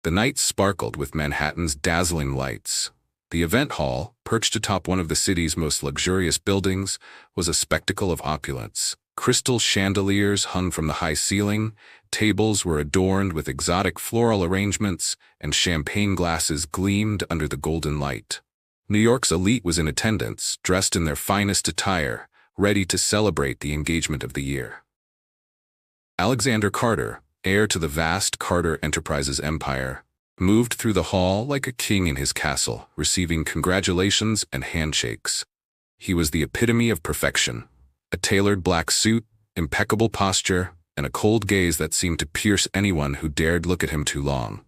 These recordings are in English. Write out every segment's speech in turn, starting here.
The night sparkled with Manhattan's dazzling lights. The event hall, perched atop one of the city's most luxurious buildings, was a spectacle of opulence. Crystal chandeliers hung from the high ceiling, tables were adorned with exotic floral arrangements, and champagne glasses gleamed under the golden light. New York's elite was in attendance, dressed in their finest attire, ready to celebrate the engagement of the year. Alexander Carter, heir to the vast Carter Enterprises empire, moved through the hall like a king in his castle, receiving congratulations and handshakes. He was the epitome of perfection. A tailored black suit, impeccable posture, and a cold gaze that seemed to pierce anyone who dared look at him too long.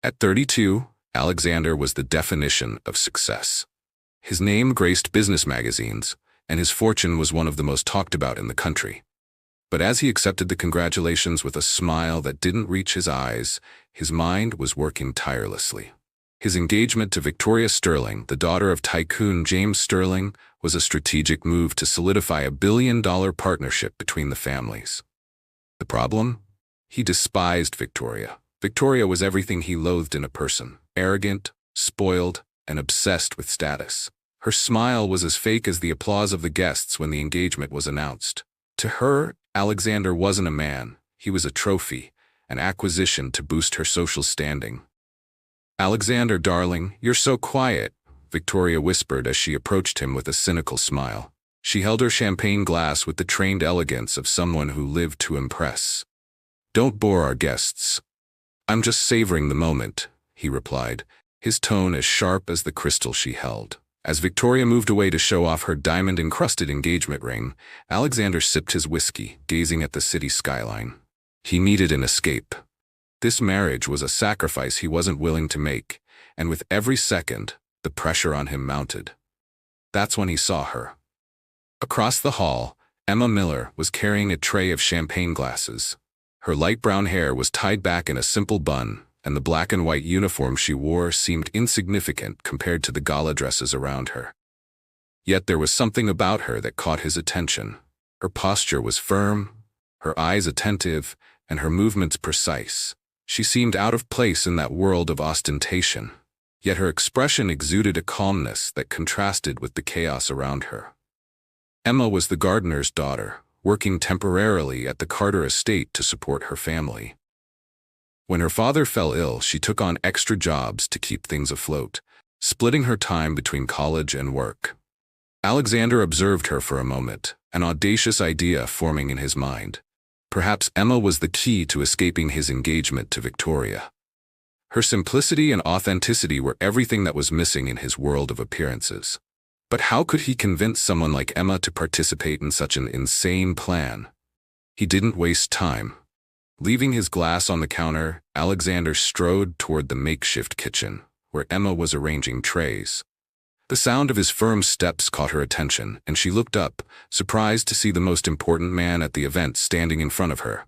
At 32, Alexander was the definition of success. His name graced business magazines, and his fortune was one of the most talked about in the country. But as he accepted the congratulations with a smile that didn't reach his eyes, his mind was working tirelessly. His engagement to Victoria Sterling, the daughter of tycoon James Sterling, was a strategic move to solidify a billion-dollar partnership between the families. The problem? He despised Victoria. Victoria was everything he loathed in a person: arrogant, spoiled, and obsessed with status. Her smile was as fake as the applause of the guests when the engagement was announced. To her, Alexander wasn't a man. He was a trophy, an acquisition to boost her social standing. "Alexander, darling, you're so quiet," Victoria whispered as she approached him with a cynical smile. She held her champagne glass with the trained elegance of someone who lived to impress. "Don't bore our guests." "I'm just savoring the moment," he replied, his tone as sharp as the crystal she held. As Victoria moved away to show off her diamond-encrusted engagement ring, Alexander sipped his whiskey, gazing at the city skyline. He needed an escape. This marriage was a sacrifice he wasn't willing to make, and with every second, the pressure on him mounted. That's when he saw her. Across the hall, Emma Miller was carrying a tray of champagne glasses. Her light brown hair was tied back in a simple bun, and the black and white uniform she wore seemed insignificant compared to the gala dresses around her. Yet there was something about her that caught his attention. Her posture was firm, her eyes attentive, and her movements precise. She seemed out of place in that world of ostentation, yet her expression exuded a calmness that contrasted with the chaos around her. Emma was the gardener's daughter, working temporarily at the Carter estate to support her family. When her father fell ill, she took on extra jobs to keep things afloat, splitting her time between college and work. Alexander observed her for a moment, an audacious idea forming in his mind. Perhaps Emma was the key to escaping his engagement to Victoria. Her simplicity and authenticity were everything that was missing in his world of appearances. But how could he convince someone like Emma to participate in such an insane plan? He didn't waste time. Leaving his glass on the counter, Alexander strode toward the makeshift kitchen, where Emma was arranging trays. The sound of his firm steps caught her attention, and she looked up, surprised to see the most important man at the event standing in front of her.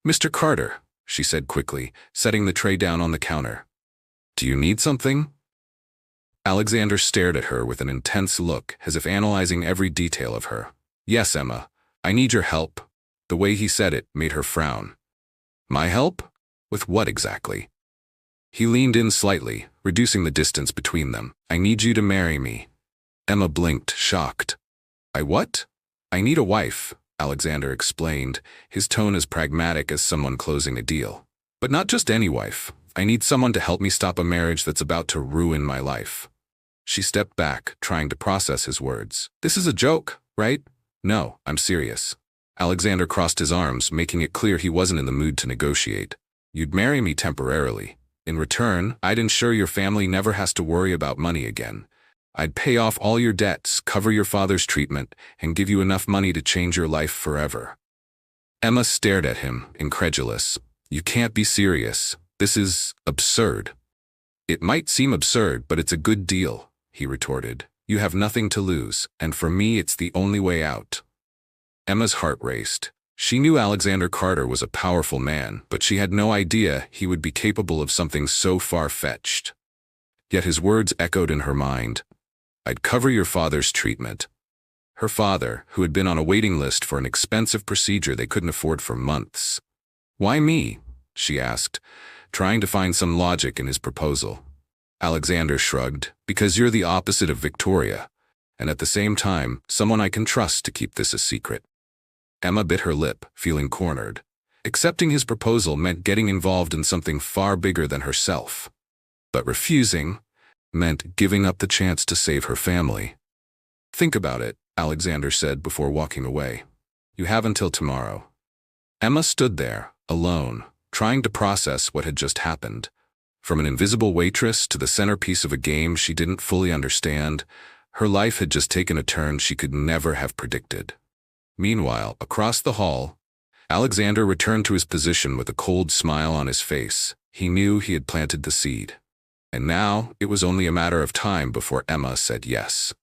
"Mr. Carter," she said quickly, setting the tray down on the counter. "Do you need something?" Alexander stared at her with an intense look, as if analyzing every detail of her. "Yes, Emma, I need your help." The way he said it made her frown. "My help? With what exactly?" He leaned in slightly, reducing the distance between them. "I need you to marry me." Emma blinked, shocked. "I what?" "I need a wife," Alexander explained, his tone as pragmatic as someone closing a deal. "But not just any wife. I need someone to help me stop a marriage that's about to ruin my life." She stepped back, trying to process his words. "This is a joke, right?" "No, I'm serious." Alexander crossed his arms, making it clear he wasn't in the mood to negotiate. "You'd marry me temporarily. In return, I'd ensure your family never has to worry about money again. I'd pay off all your debts, cover your father's treatment, and give you enough money to change your life forever." Emma stared at him, incredulous. "You can't be serious. This is absurd." "It might seem absurd, but it's a good deal," he retorted. "You have nothing to lose, and for me it's the only way out." Emma's heart raced. She knew Alexander Carter was a powerful man, but she had no idea he would be capable of something so far-fetched. Yet his words echoed in her mind. "I'd cover your father's treatment." Her father, who had been on a waiting list for an expensive procedure they couldn't afford for months. "Why me?" she asked, trying to find some logic in his proposal. Alexander shrugged. Because you're the opposite of Victoria, and at the same time, someone I can trust to keep this a secret. Emma bit her lip, feeling cornered. Accepting his proposal meant getting involved in something far bigger than herself. But refusing meant giving up the chance to save her family. Think about it, Alexander said before walking away. You have until tomorrow. Emma stood there, alone, trying to process what had just happened. From an invisible waitress to the centerpiece of a game she didn't fully understand, her life had just taken a turn she could never have predicted. Meanwhile, across the hall, Alexander returned to his position with a cold smile on his face. He knew he had planted the seed. And now, it was only a matter of time before Emma said yes.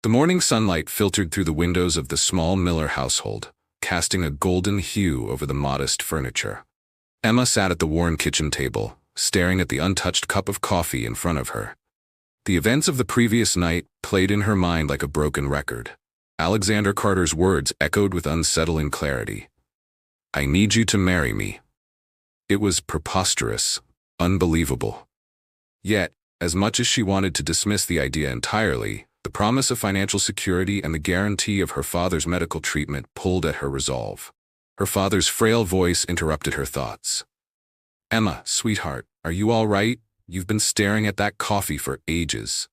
The morning sunlight filtered through the windows of the small Miller household, casting a golden hue over the modest furniture. Emma sat at the worn kitchen table, staring at the untouched cup of coffee in front of her. The events of the previous night played in her mind like a broken record. Alexander Carter's words echoed with unsettling clarity. I need you to marry me. It was preposterous, unbelievable. Yet, as much as she wanted to dismiss the idea entirely, the promise of financial security and the guarantee of her father's medical treatment pulled at her resolve. Her father's frail voice interrupted her thoughts. Emma, sweetheart, are you all right? You've been staring at that coffee for ages.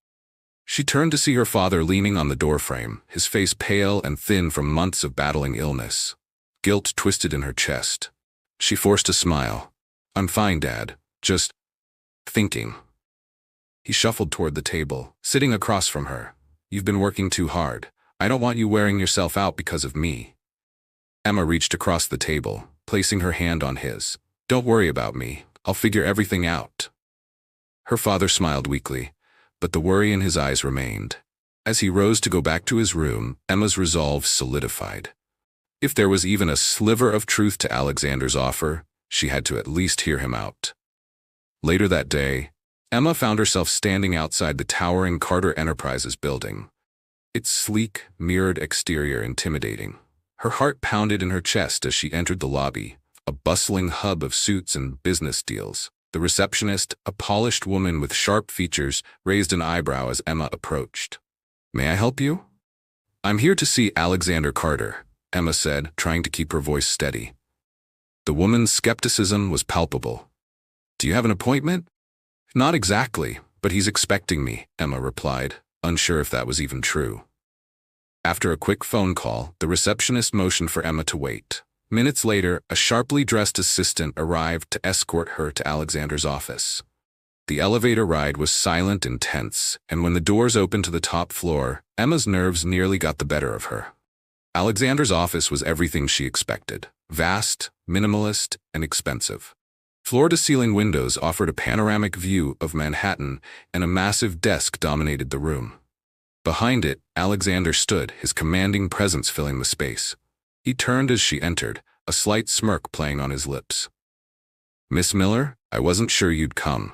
She turned to see her father leaning on the doorframe, his face pale and thin from months of battling illness. Guilt twisted in her chest. She forced a smile. I'm fine, Dad. Just thinking. He shuffled toward the table, sitting across from her. You've been working too hard. I don't want you wearing yourself out because of me. Emma reached across the table, placing her hand on his. Don't worry about me. I'll figure everything out. Her father smiled weakly, but the worry in his eyes remained. As he rose to go back to his room, Emma's resolve solidified. If there was even a sliver of truth to Alexander's offer, she had to at least hear him out. Later that day, Emma found herself standing outside the towering Carter Enterprises building. Its sleek, mirrored exterior intimidating. Her heart pounded in her chest as she entered the lobby, a bustling hub of suits and business deals. The receptionist, a polished woman with sharp features, raised an eyebrow as Emma approached. May I help you? I'm here to see Alexander Carter, Emma said, trying to keep her voice steady. The woman's skepticism was palpable. Do you have an appointment? Not exactly, but he's expecting me, Emma replied, unsure if that was even true. After a quick phone call, the receptionist motioned for Emma to wait. Minutes later, a sharply dressed assistant arrived to escort her to Alexander's office. The elevator ride was silent and tense, and when the doors opened to the top floor, Emma's nerves nearly got the better of her. Alexander's office was everything she expected. Vast, minimalist, and expensive. Floor-to-ceiling windows offered a panoramic view of Manhattan, and a massive desk dominated the room. Behind it, Alexander stood, his commanding presence filling the space. He turned as she entered, a slight smirk playing on his lips. Miss Miller, I wasn't sure you'd come.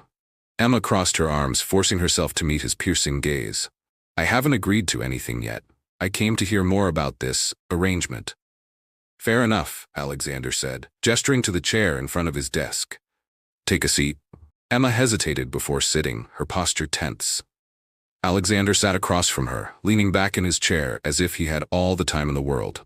Emma crossed her arms, forcing herself to meet his piercing gaze. I haven't agreed to anything yet. I came to hear more about this arrangement. Fair enough, Alexander said, gesturing to the chair in front of his desk. Take a seat. Emma hesitated before sitting, her posture tense. Alexander sat across from her, leaning back in his chair as if he had all the time in the world.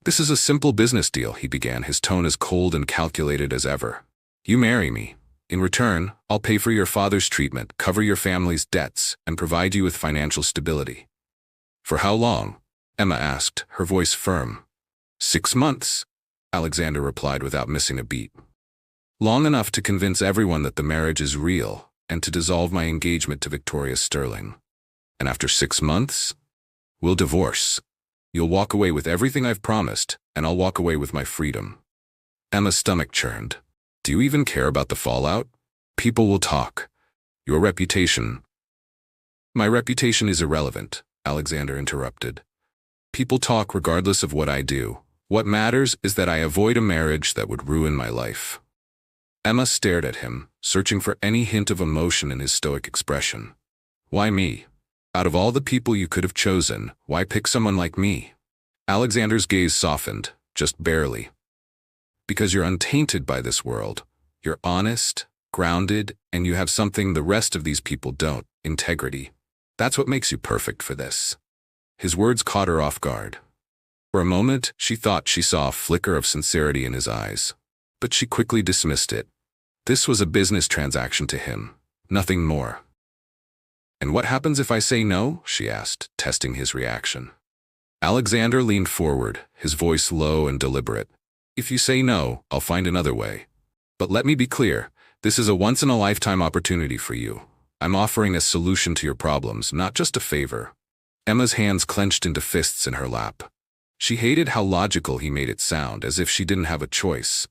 This is a simple business deal, he began, his tone as cold and calculated as ever. You marry me. In return, I'll pay for your father's treatment, cover your family's debts, and provide you with financial stability. For how long? Emma asked, her voice firm. 6 months, Alexander replied without missing a beat. Long enough to convince everyone that the marriage is real and to dissolve my engagement to Victoria Sterling. And after 6 months, we'll divorce. You'll walk away with everything I've promised, and I'll walk away with my freedom. Emma's stomach churned. Do you even care about the fallout? People will talk. Your reputation. My reputation is irrelevant, Alexander interrupted. People talk regardless of what I do. What matters is that I avoid a marriage that would ruin my life. Emma stared at him, searching for any hint of emotion in his stoic expression. Why me? Out of all the people you could have chosen, why pick someone like me? Alexander's gaze softened, just barely. Because you're untainted by this world. You're honest, grounded, and you have something the rest of these people don't: integrity. That's what makes you perfect for this." His words caught her off guard. For a moment, she thought she saw a flicker of sincerity in his eyes, but she quickly dismissed it. This was a business transaction to him, nothing more. "And what happens if I say no?" she asked, testing his reaction. Alexander leaned forward, his voice low and deliberate. "If you say no, I'll find another way. But let me be clear, this is a once-in-a-lifetime opportunity for you. I'm offering a solution to your problems, not just a favor." Emma's hands clenched into fists in her lap. She hated how logical he made it sound, as if she didn't have a choice.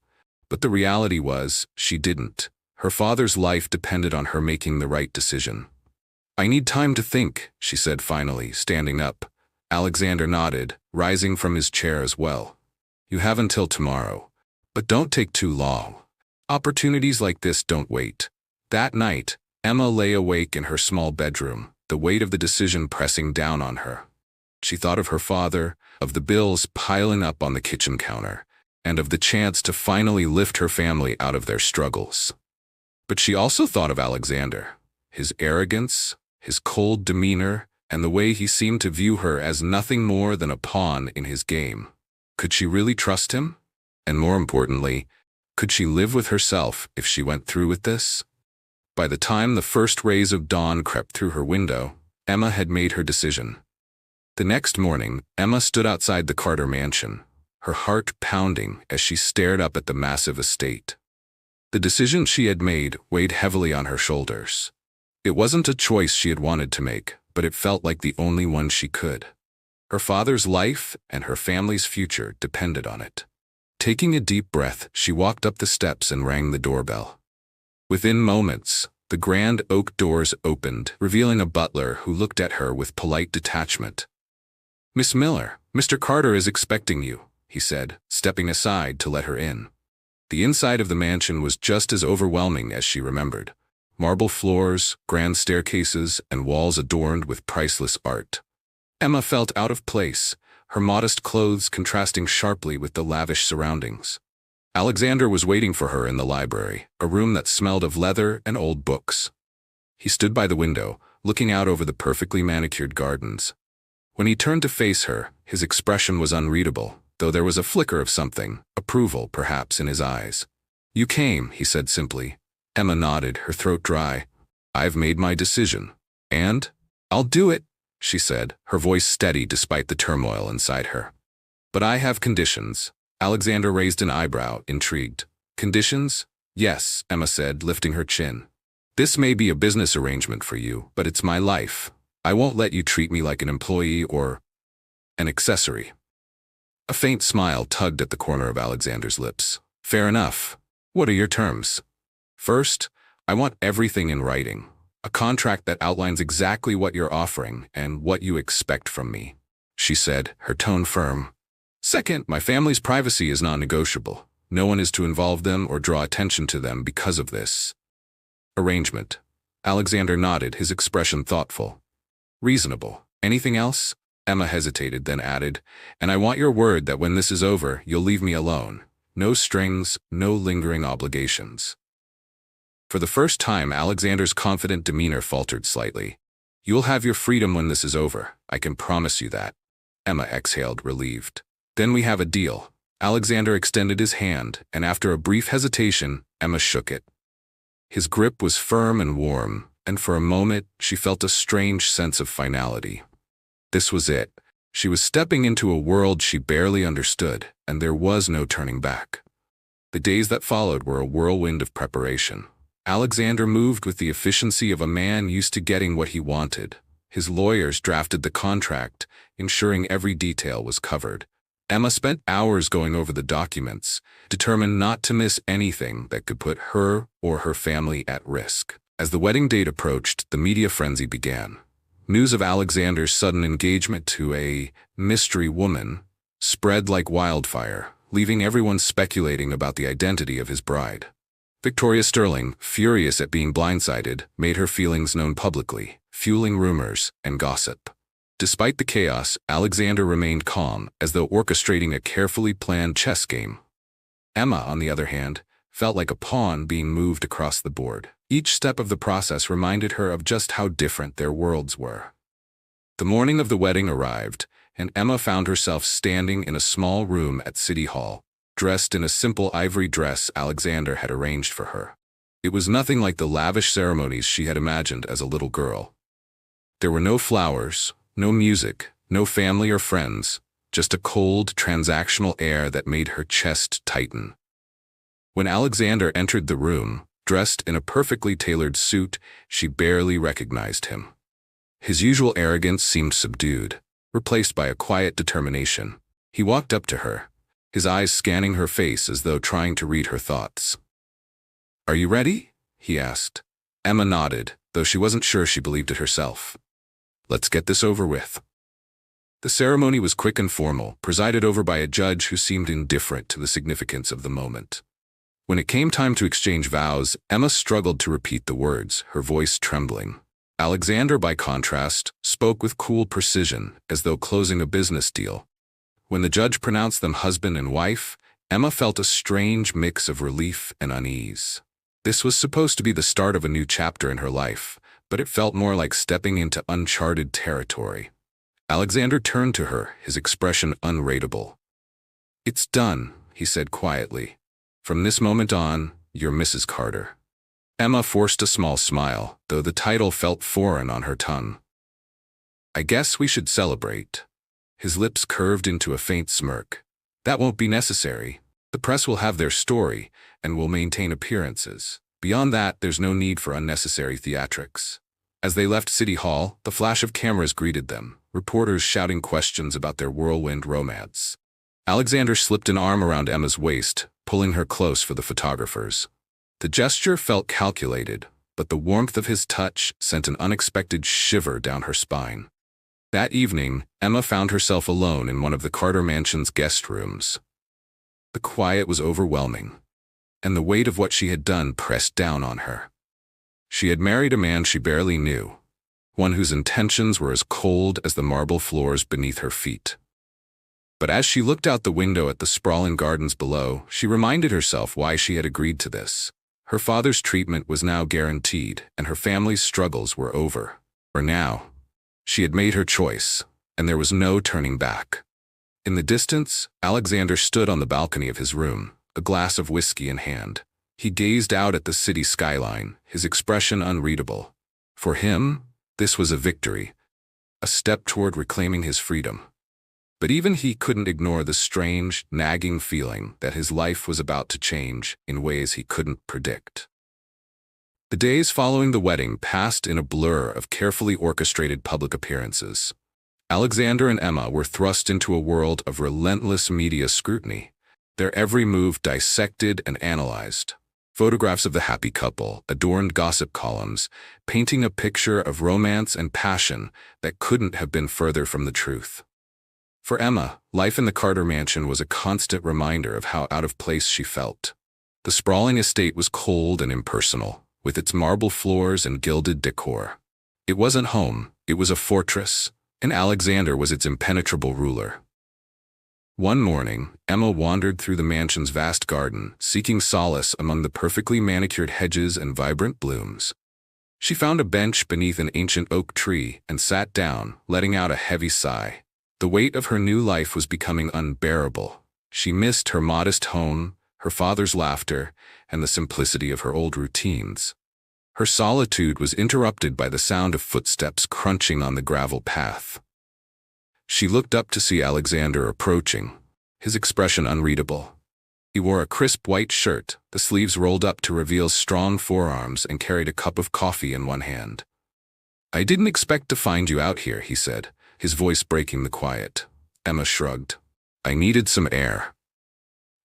But the reality was, she didn't. Her father's life depended on her making the right decision. "I need time to think," she said finally, standing up. Alexander nodded, rising from his chair as well. "You have until tomorrow. But don't take too long. Opportunities like this don't wait." That night, Emma lay awake in her small bedroom, the weight of the decision pressing down on her. She thought of her father, of the bills piling up on the kitchen counter, and of the chance to finally lift her family out of their struggles. But she also thought of Alexander, his arrogance, his cold demeanor, and the way he seemed to view her as nothing more than a pawn in his game. Could she really trust him? And more importantly, could she live with herself if she went through with this? By the time the first rays of dawn crept through her window, Emma had made her decision. The next morning, Emma stood outside the Carter mansion, her heart pounding as she stared up at the massive estate. The decision she had made weighed heavily on her shoulders. It wasn't a choice she had wanted to make, but it felt like the only one she could. Her father's life and her family's future depended on it. Taking a deep breath, she walked up the steps and rang the doorbell. Within moments, the grand oak doors opened, revealing a butler who looked at her with polite detachment. "Miss Miller, Mr. Carter is expecting you," he said, stepping aside to let her in. The inside of the mansion was just as overwhelming as she remembered. Marble floors, grand staircases, and walls adorned with priceless art. Emma felt out of place, her modest clothes contrasting sharply with the lavish surroundings. Alexander was waiting for her in the library, a room that smelled of leather and old books. He stood by the window, looking out over the perfectly manicured gardens. When he turned to face her, his expression was unreadable, though there was a flicker of something, approval perhaps, in his eyes. "You came," he said simply. Emma nodded, her throat dry. "I've made my decision. And I'll do it," she said, her voice steady despite the turmoil inside her. "But I have conditions." Alexander raised an eyebrow, intrigued. "Conditions?" "Yes," Emma said, lifting her chin. "This may be a business arrangement for you, but it's my life. I won't let you treat me like an employee or an accessory." A faint smile tugged at the corner of Alexander's lips. "Fair enough. What are your terms?" "First, I want everything in writing. A contract that outlines exactly what you're offering and what you expect from me," she said, her tone firm. "Second, my family's privacy is non-negotiable. No one is to involve them or draw attention to them because of this arrangement." Alexander nodded, his expression thoughtful. "Reasonable. Anything else?" Emma hesitated, then added, "And I want your word that when this is over, you'll leave me alone. No strings, no lingering obligations." For the first time, Alexander's confident demeanor faltered slightly. "You'll have your freedom when this is over. I can promise you that." Emma exhaled, relieved. "Then we have a deal." Alexander extended his hand, and after a brief hesitation, Emma shook it. His grip was firm and warm, and for a moment, she felt a strange sense of finality. This was it. She was stepping into a world she barely understood, and there was no turning back. The days that followed were a whirlwind of preparation. Alexander moved with the efficiency of a man used to getting what he wanted. His lawyers drafted the contract, ensuring every detail was covered. Emma spent hours going over the documents, determined not to miss anything that could put her or her family at risk. As the wedding date approached, the media frenzy began. News of Alexander's sudden engagement to a mystery woman spread like wildfire, leaving everyone speculating about the identity of his bride. Victoria Sterling, furious at being blindsided, made her feelings known publicly, fueling rumors and gossip. Despite the chaos, Alexander remained calm, as though orchestrating a carefully planned chess game. Emma, on the other hand, felt like a pawn being moved across the board. Each step of the process reminded her of just how different their worlds were. The morning of the wedding arrived, and Emma found herself standing in a small room at City Hall, dressed in a simple ivory dress Alexander had arranged for her. It was nothing like the lavish ceremonies she had imagined as a little girl. There were no flowers, no music, no family or friends, just a cold, transactional air that made her chest tighten. When Alexander entered the room, dressed in a perfectly tailored suit, she barely recognized him. His usual arrogance seemed subdued, replaced by a quiet determination. He walked up to her, his eyes scanning her face as though trying to read her thoughts. "Are you ready?" he asked. Emma nodded, though she wasn't sure she believed it herself. "Let's get this over with." The ceremony was quick and formal, presided over by a judge who seemed indifferent to the significance of the moment. When it came time to exchange vows, Emma struggled to repeat the words, her voice trembling. Alexander, by contrast, spoke with cool precision, as though closing a business deal. When the judge pronounced them husband and wife, Emma felt a strange mix of relief and unease. This was supposed to be the start of a new chapter in her life, but it felt more like stepping into uncharted territory. Alexander turned to her, his expression unreadable. "It's done," he said quietly. "From this moment on, you're Mrs. Carter." Emma forced a small smile, though the title felt foreign on her tongue. "I guess we should celebrate." His lips curved into a faint smirk. "That won't be necessary. The press will have their story, and will maintain appearances. Beyond that, there's no need for unnecessary theatrics." As they left City Hall, the flash of cameras greeted them, reporters shouting questions about their whirlwind romance. Alexander slipped an arm around Emma's waist, pulling her close for the photographers. The gesture felt calculated, but the warmth of his touch sent an unexpected shiver down her spine. That evening, Emma found herself alone in one of the Carter mansion's guest rooms. The quiet was overwhelming, and the weight of what she had done pressed down on her. She had married a man she barely knew, one whose intentions were as cold as the marble floors beneath her feet. But as she looked out the window at the sprawling gardens below, she reminded herself why she had agreed to this. Her father's treatment was now guaranteed, and her family's struggles were over. For now, she had made her choice, and there was no turning back. In the distance, Alexander stood on the balcony of his room, a glass of whiskey in hand. He gazed out at the city skyline, his expression unreadable. For him, this was a victory, a step toward reclaiming his freedom. But even he couldn't ignore the strange, nagging feeling that his life was about to change in ways he couldn't predict. The days following the wedding passed in a blur of carefully orchestrated public appearances. Alexander and Emma were thrust into a world of relentless media scrutiny, their every move dissected and analyzed. Photographs of the happy couple adorned gossip columns, painting a picture of romance and passion that couldn't have been further from the truth. For Emma, life in the Carter mansion was a constant reminder of how out of place she felt. The sprawling estate was cold and impersonal, with its marble floors and gilded decor. It wasn't home, it was a fortress, and Alexander was its impenetrable ruler. One morning, Emma wandered through the mansion's vast garden, seeking solace among the perfectly manicured hedges and vibrant blooms. She found a bench beneath an ancient oak tree and sat down, letting out a heavy sigh. The weight of her new life was becoming unbearable. She missed her modest home, her father's laughter, and the simplicity of her old routines. Her solitude was interrupted by the sound of footsteps crunching on the gravel path. She looked up to see Alexander approaching, his expression unreadable. He wore a crisp white shirt, the sleeves rolled up to reveal strong forearms, and carried a cup of coffee in one hand. "I didn't expect to find you out here," he said, his voice breaking the quiet. Emma shrugged. "I needed some air."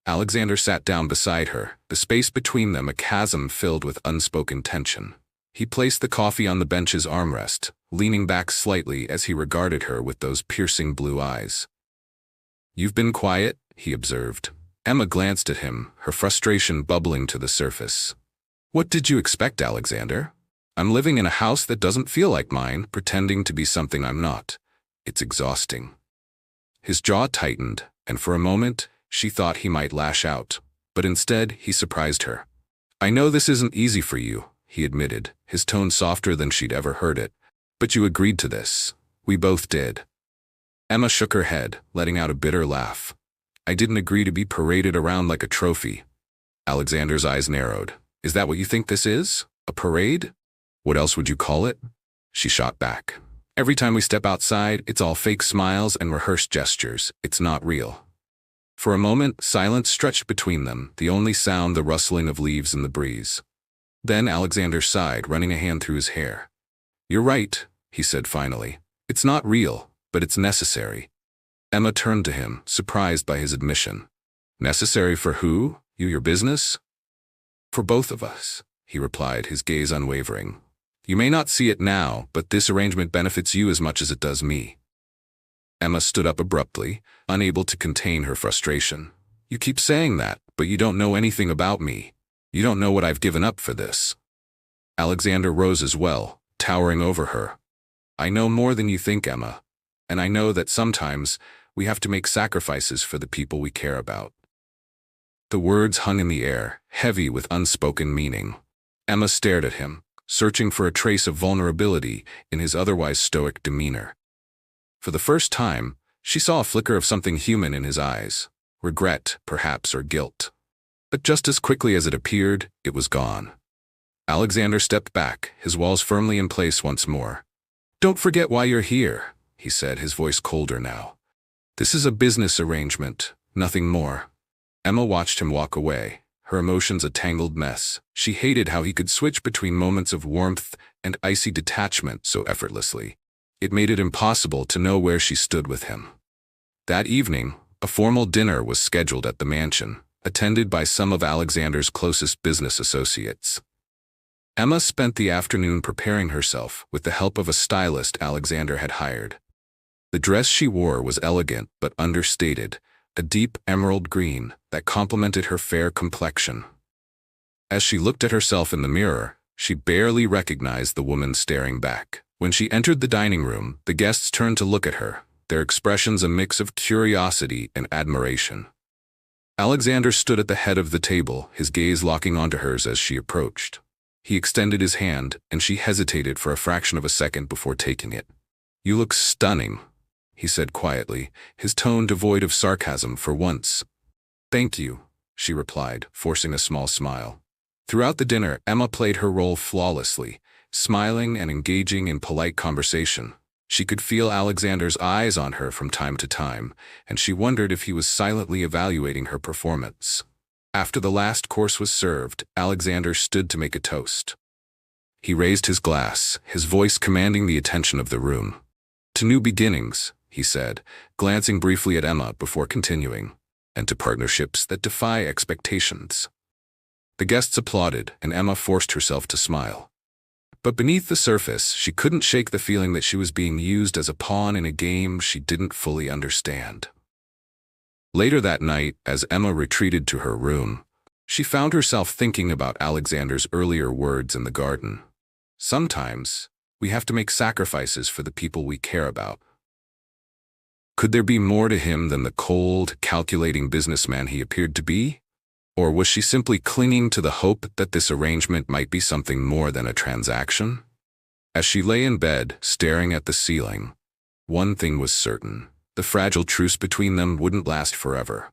Alexander sat down beside her, the space between them a chasm filled with unspoken tension. He placed the coffee on the bench's armrest, leaning back slightly as he regarded her with those piercing blue eyes. "You've been quiet," he observed. Emma glanced at him, her frustration bubbling to the surface. "What did you expect, Alexander? I'm living in a house that doesn't feel like mine, pretending to be something I'm not. It's exhausting." His jaw tightened, and for a moment, she thought he might lash out. But instead, he surprised her. "I know this isn't easy for you," he admitted, his tone softer than she'd ever heard it. "But you agreed to this. We both did." Emma shook her head, letting out a bitter laugh. "I didn't agree to be paraded around like a trophy." Alexander's eyes narrowed. "Is that what you think this is? A parade? What else would you call it?" She shot back. "Every time we step outside, it's all fake smiles and rehearsed gestures. It's not real." For a moment, silence stretched between them, the only sound the rustling of leaves in the breeze. Then Alexander sighed, running a hand through his hair. "You're right," he said finally. "It's not real, but it's necessary." Emma turned to him, surprised by his admission. "Necessary for who? You, your business?" "For both of us," he replied, his gaze unwavering. "You may not see it now, but this arrangement benefits you as much as it does me." Emma stood up abruptly, unable to contain her frustration. "You keep saying that, but you don't know anything about me. You don't know what I've given up for this." Alexander rose as well, towering over her. "I know more than you think, Emma, and I know that sometimes we have to make sacrifices for the people we care about." The words hung in the air, heavy with unspoken meaning. Emma stared at him, searching for a trace of vulnerability in his otherwise stoic demeanor. For the first time, she saw a flicker of something human in his eyes, regret, perhaps, or guilt. But just as quickly as it appeared, it was gone. Alexander stepped back, his walls firmly in place once more. "Don't forget why you're here," he said, his voice colder now. "This is a business arrangement, nothing more." Emma watched him walk away, her emotions a tangled mess. She hated how he could switch between moments of warmth and icy detachment so effortlessly. It made it impossible to know where she stood with him. That evening, a formal dinner was scheduled at the mansion, attended by some of Alexander's closest business associates. Emma spent the afternoon preparing herself with the help of a stylist Alexander had hired. The dress she wore was elegant but understated, a deep emerald green that complemented her fair complexion. As she looked at herself in the mirror, she barely recognized the woman staring back. When she entered the dining room, the guests turned to look at her, their expressions a mix of curiosity and admiration. Alexander stood at the head of the table, his gaze locking onto hers as she approached. He extended his hand, and she hesitated for a fraction of a second before taking it. "You look stunning," he said quietly, his tone devoid of sarcasm for once. "Thank you," she replied, forcing a small smile. Throughout the dinner, Emma played her role flawlessly, smiling and engaging in polite conversation. She could feel Alexander's eyes on her from time to time, and she wondered if he was silently evaluating her performance. After the last course was served, Alexander stood to make a toast. He raised his glass, his voice commanding the attention of the room. "To new beginnings," he said, glancing briefly at Emma before continuing, "and to partnerships that defy expectations." The guests applauded, and Emma forced herself to smile. But beneath the surface, she couldn't shake the feeling that she was being used as a pawn in a game she didn't fully understand. Later that night, as Emma retreated to her room, she found herself thinking about Alexander's earlier words in the garden. Sometimes, we have to make sacrifices for the people we care about. Could there be more to him than the cold, calculating businessman he appeared to be? Or was she simply clinging to the hope that this arrangement might be something more than a transaction? As she lay in bed, staring at the ceiling, one thing was certain: the fragile truce between them wouldn't last forever.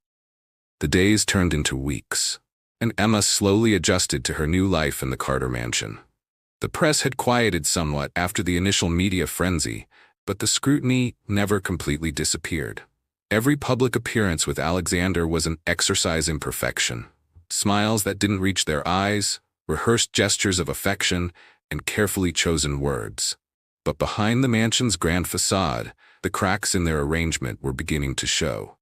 The days turned into weeks, and Emma slowly adjusted to her new life in the Carter mansion. The press had quieted somewhat after the initial media frenzy, but the scrutiny never completely disappeared. Every public appearance with Alexander was an exercise in perfection. Smiles that didn't reach their eyes, rehearsed gestures of affection, and carefully chosen words. But behind the mansion's grand facade, the cracks in their arrangement were beginning to show.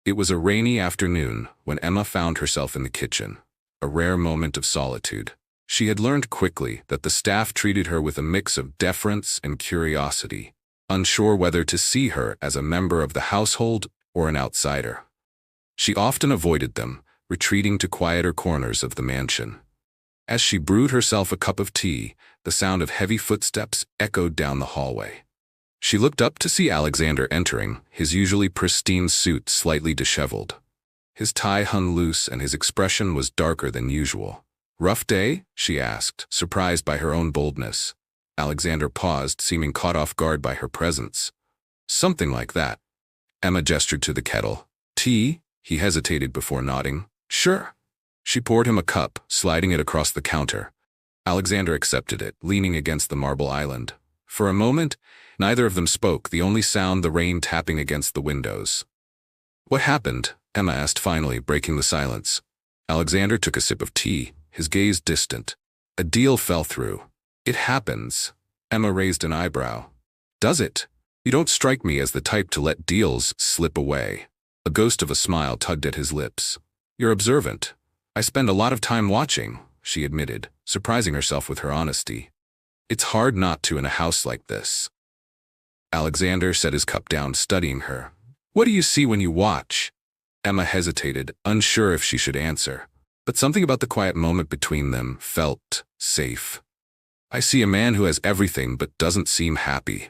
It was a rainy afternoon when Emma found herself in the kitchen, a rare moment of solitude. She had learned quickly that the staff treated her with a mix of deference and curiosity, unsure whether to see her as a member of the household or an outsider. She often avoided them, retreating to quieter corners of the mansion. As she brewed herself a cup of tea, the sound of heavy footsteps echoed down the hallway. She looked up to see Alexander entering, his usually pristine suit slightly disheveled. His tie hung loose and his expression was darker than usual. "Rough day?" she asked, surprised by her own boldness. Alexander paused, seeming caught off guard by her presence. "Something like that." Emma gestured to the kettle. "Tea?" He hesitated before nodding. "Sure." She poured him a cup, sliding it across the counter. Alexander accepted it, leaning against the marble island. For a moment, neither of them spoke, the only sound the rain tapping against the windows. "What happened?" Emma asked finally, breaking the silence. Alexander took a sip of tea, his gaze distant. "A deal fell through." "It happens." Emma raised an eyebrow. "Does it? You don't strike me as the type to let deals slip away." A ghost of a smile tugged at his lips. "You're observant. I spend a lot of time watching," she admitted, surprising herself with her honesty. "It's hard not to in a house like this." Alexander set his cup down, studying her. "What do you see when you watch?" Emma hesitated, unsure if she should answer. But something about the quiet moment between them felt safe. "I see a man who has everything but doesn't seem happy."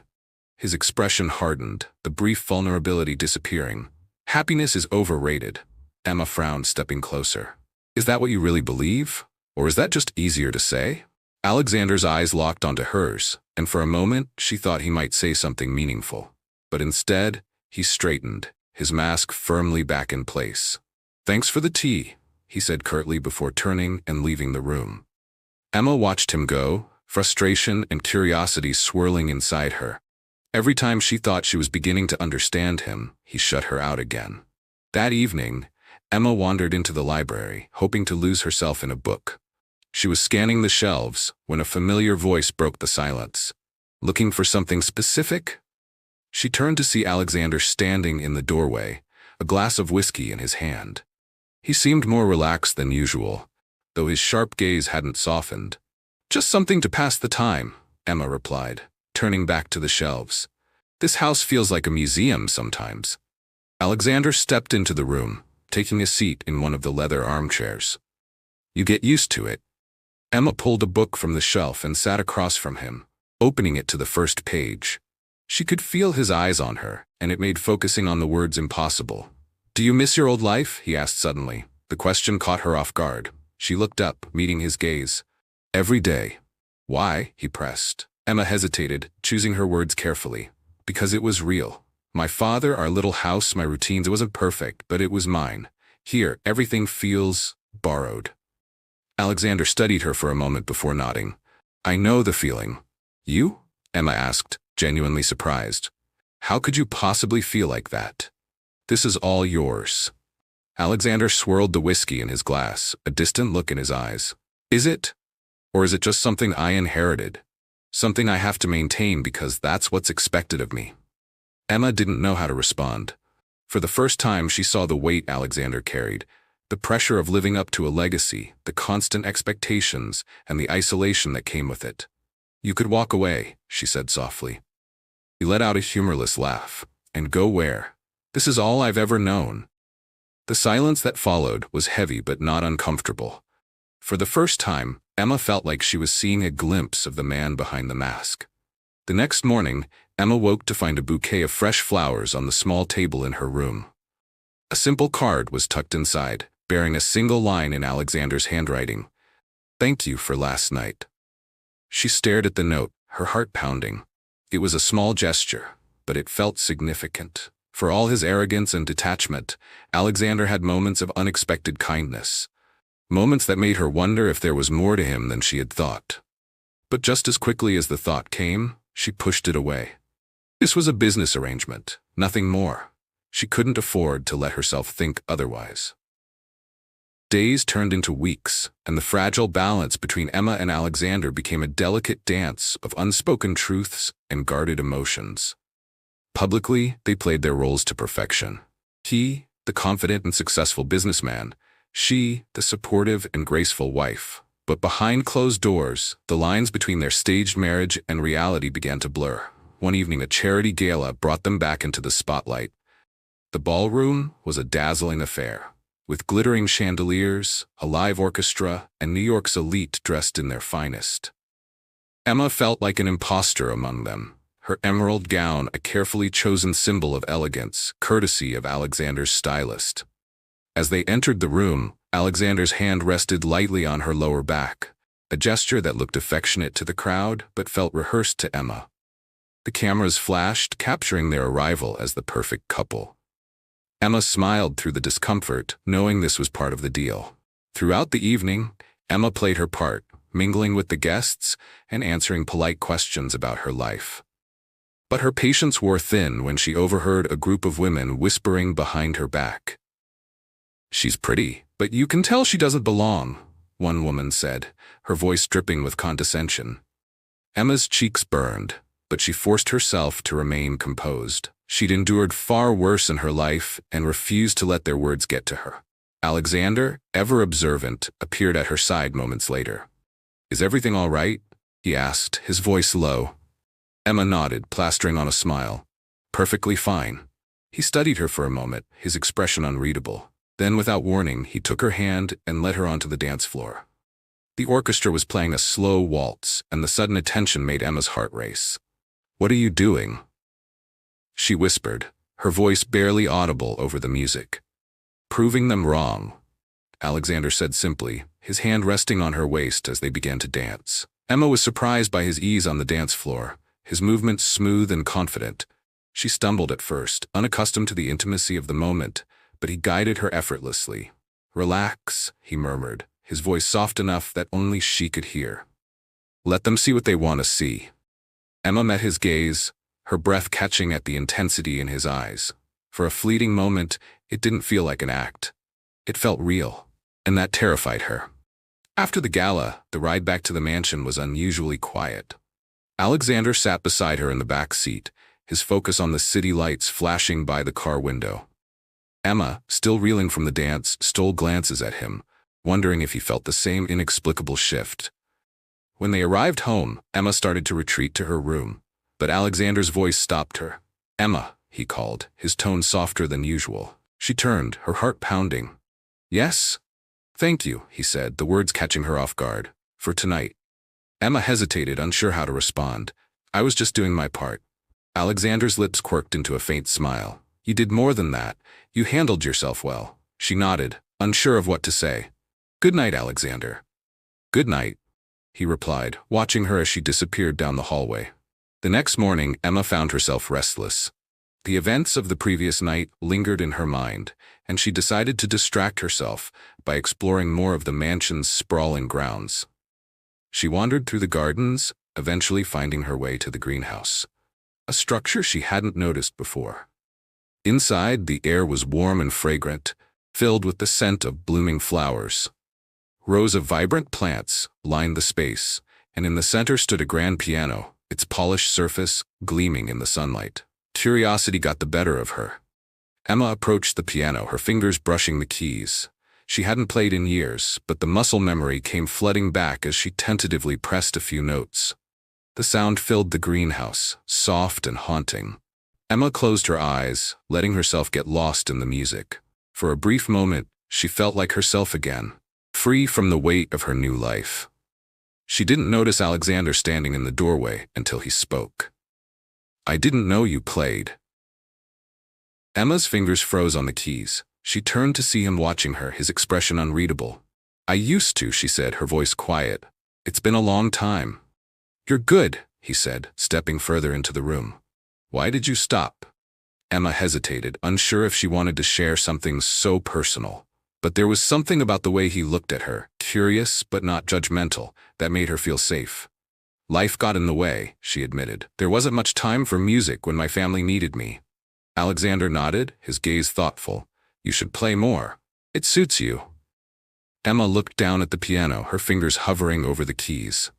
His expression hardened, the brief vulnerability disappearing. "Happiness is overrated." Emma frowned, stepping closer. "Is that what you really believe? Or is that just easier to say?" Alexander's eyes locked onto hers, and for a moment she thought he might say something meaningful. But instead, he straightened, his mask firmly back in place. "Thanks for the tea," he said curtly before turning and leaving the room. Emma watched him go, frustration and curiosity swirling inside her. Every time she thought she was beginning to understand him, he shut her out again. That evening, Emma wandered into the library, hoping to lose herself in a book. She was scanning the shelves when a familiar voice broke the silence. "Looking for something specific?" She turned to see Alexander standing in the doorway, a glass of whiskey in his hand. He seemed more relaxed than usual, though his sharp gaze hadn't softened. "Just something to pass the time," Emma replied, turning back to the shelves. "This house feels like a museum sometimes." Alexander stepped into the room, taking a seat in one of the leather armchairs. "You get used to it." Emma pulled a book from the shelf and sat across from him, opening it to the first page. She could feel his eyes on her, and it made focusing on the words impossible. "Do you miss your old life?" he asked suddenly. The question caught her off guard. She looked up, meeting his gaze. "Every day." "Why?" he pressed. Emma hesitated, choosing her words carefully. "Because it was real. My father, our little house, my routines, it wasn't perfect, but it was mine. Here, everything feels borrowed." Alexander studied her for a moment before nodding. "I know the feeling." "You?" Emma asked, genuinely surprised. "How could you possibly feel like that?" "This is all yours." Alexander swirled the whiskey in his glass, a distant look in his eyes. "Is it? Or is it just something I inherited? Something I have to maintain because that's what's expected of me?" Emma didn't know how to respond. For the first time, she saw the weight Alexander carried, the pressure of living up to a legacy, the constant expectations, and the isolation that came with it. "You could walk away," she said softly. He let out a humorless laugh. "And go where? This is all I've ever known." The silence that followed was heavy but not uncomfortable. For the first time, Emma felt like she was seeing a glimpse of the man behind the mask. The next morning, Emma woke to find a bouquet of fresh flowers on the small table in her room. A simple card was tucked inside, bearing a single line in Alexander's handwriting. "Thank you for last night." She stared at the note, her heart pounding. It was a small gesture, but it felt significant. For all his arrogance and detachment, Alexander had moments of unexpected kindness. Moments that made her wonder if there was more to him than she had thought. But just as quickly as the thought came, she pushed it away. This was a business arrangement, nothing more. She couldn't afford to let herself think otherwise. Days turned into weeks, and the fragile balance between Emma and Alexander became a delicate dance of unspoken truths and guarded emotions. Publicly, they played their roles to perfection. He, the confident and successful businessman, she, the supportive and graceful wife. But behind closed doors, the lines between their staged marriage and reality began to blur. One evening, a charity gala brought them back into the spotlight. The ballroom was a dazzling affair, with glittering chandeliers, a live orchestra, and New York's elite dressed in their finest. Emma felt like an imposter among them, her emerald gown a carefully chosen symbol of elegance, courtesy of Alexander's stylist. As they entered the room, Alexander's hand rested lightly on her lower back, a gesture that looked affectionate to the crowd but felt rehearsed to Emma. The cameras flashed, capturing their arrival as the perfect couple. Emma smiled through the discomfort, knowing this was part of the deal. Throughout the evening, Emma played her part, mingling with the guests and answering polite questions about her life. But her patience wore thin when she overheard a group of women whispering behind her back. "She's pretty, but you can tell she doesn't belong," one woman said, her voice dripping with condescension. Emma's cheeks burned, but she forced herself to remain composed. She'd endured far worse in her life and refused to let their words get to her. Alexander, ever observant, appeared at her side moments later. "Is everything all right?" he asked, his voice low. Emma nodded, plastering on a smile. "Perfectly fine." He studied her for a moment, his expression unreadable. Then, without warning, he took her hand and led her onto the dance floor. The orchestra was playing a slow waltz, and the sudden attention made Emma's heart race. "What are you doing?" she whispered, her voice barely audible over the music. "Proving them wrong," Alexander said simply, his hand resting on her waist as they began to dance. Emma was surprised by his ease on the dance floor, his movements smooth and confident. She stumbled at first, unaccustomed to the intimacy of the moment, but he guided her effortlessly. "Relax," he murmured, his voice soft enough that only she could hear. "Let them see what they want to see." Emma met his gaze, her breath catching at the intensity in his eyes. For a fleeting moment, it didn't feel like an act. It felt real, and that terrified her. After the gala, the ride back to the mansion was unusually quiet. Alexander sat beside her in the back seat, his focus on the city lights flashing by the car window. Emma, still reeling from the dance, stole glances at him, wondering if he felt the same inexplicable shift. When they arrived home, Emma started to retreat to her room, but Alexander's voice stopped her. "Emma," he called, his tone softer than usual. She turned, her heart pounding. "Yes?" "Thank you," he said, the words catching her off guard. "For tonight." Emma hesitated, unsure how to respond. "I was just doing my part." Alexander's lips quirked into a faint smile. "You did more than that. You handled yourself well." She nodded, unsure of what to say. "Good night, Alexander." "Good night," he replied, watching her as she disappeared down the hallway. The next morning, Emma found herself restless. The events of the previous night lingered in her mind, and she decided to distract herself by exploring more of the mansion's sprawling grounds. She wandered through the gardens, eventually finding her way to the greenhouse, a structure she hadn't noticed before. Inside, the air was warm and fragrant, filled with the scent of blooming flowers. Rows of vibrant plants lined the space, and in the center stood a grand piano, its polished surface gleaming in the sunlight. Curiosity got the better of her. Emma approached the piano, her fingers brushing the keys. She hadn't played in years, but the muscle memory came flooding back as she tentatively pressed a few notes. The sound filled the greenhouse, soft and haunting. Emma closed her eyes, letting herself get lost in the music. For a brief moment, she felt like herself again, free from the weight of her new life. She didn't notice Alexander standing in the doorway until he spoke. "I didn't know you played." Emma's fingers froze on the keys. She turned to see him watching her, his expression unreadable. "I used to," she said, her voice quiet. "It's been a long time." "You're good," he said, stepping further into the room. "Why did you stop?" Emma hesitated, unsure if she wanted to share something so personal. But there was something about the way he looked at her, curious but not judgmental, that made her feel safe. "Life got in the way," she admitted. "There wasn't much time for music when my family needed me." Alexander nodded, his gaze thoughtful. "You should play more. It suits you." Emma looked down at the piano, her fingers hovering over the keys.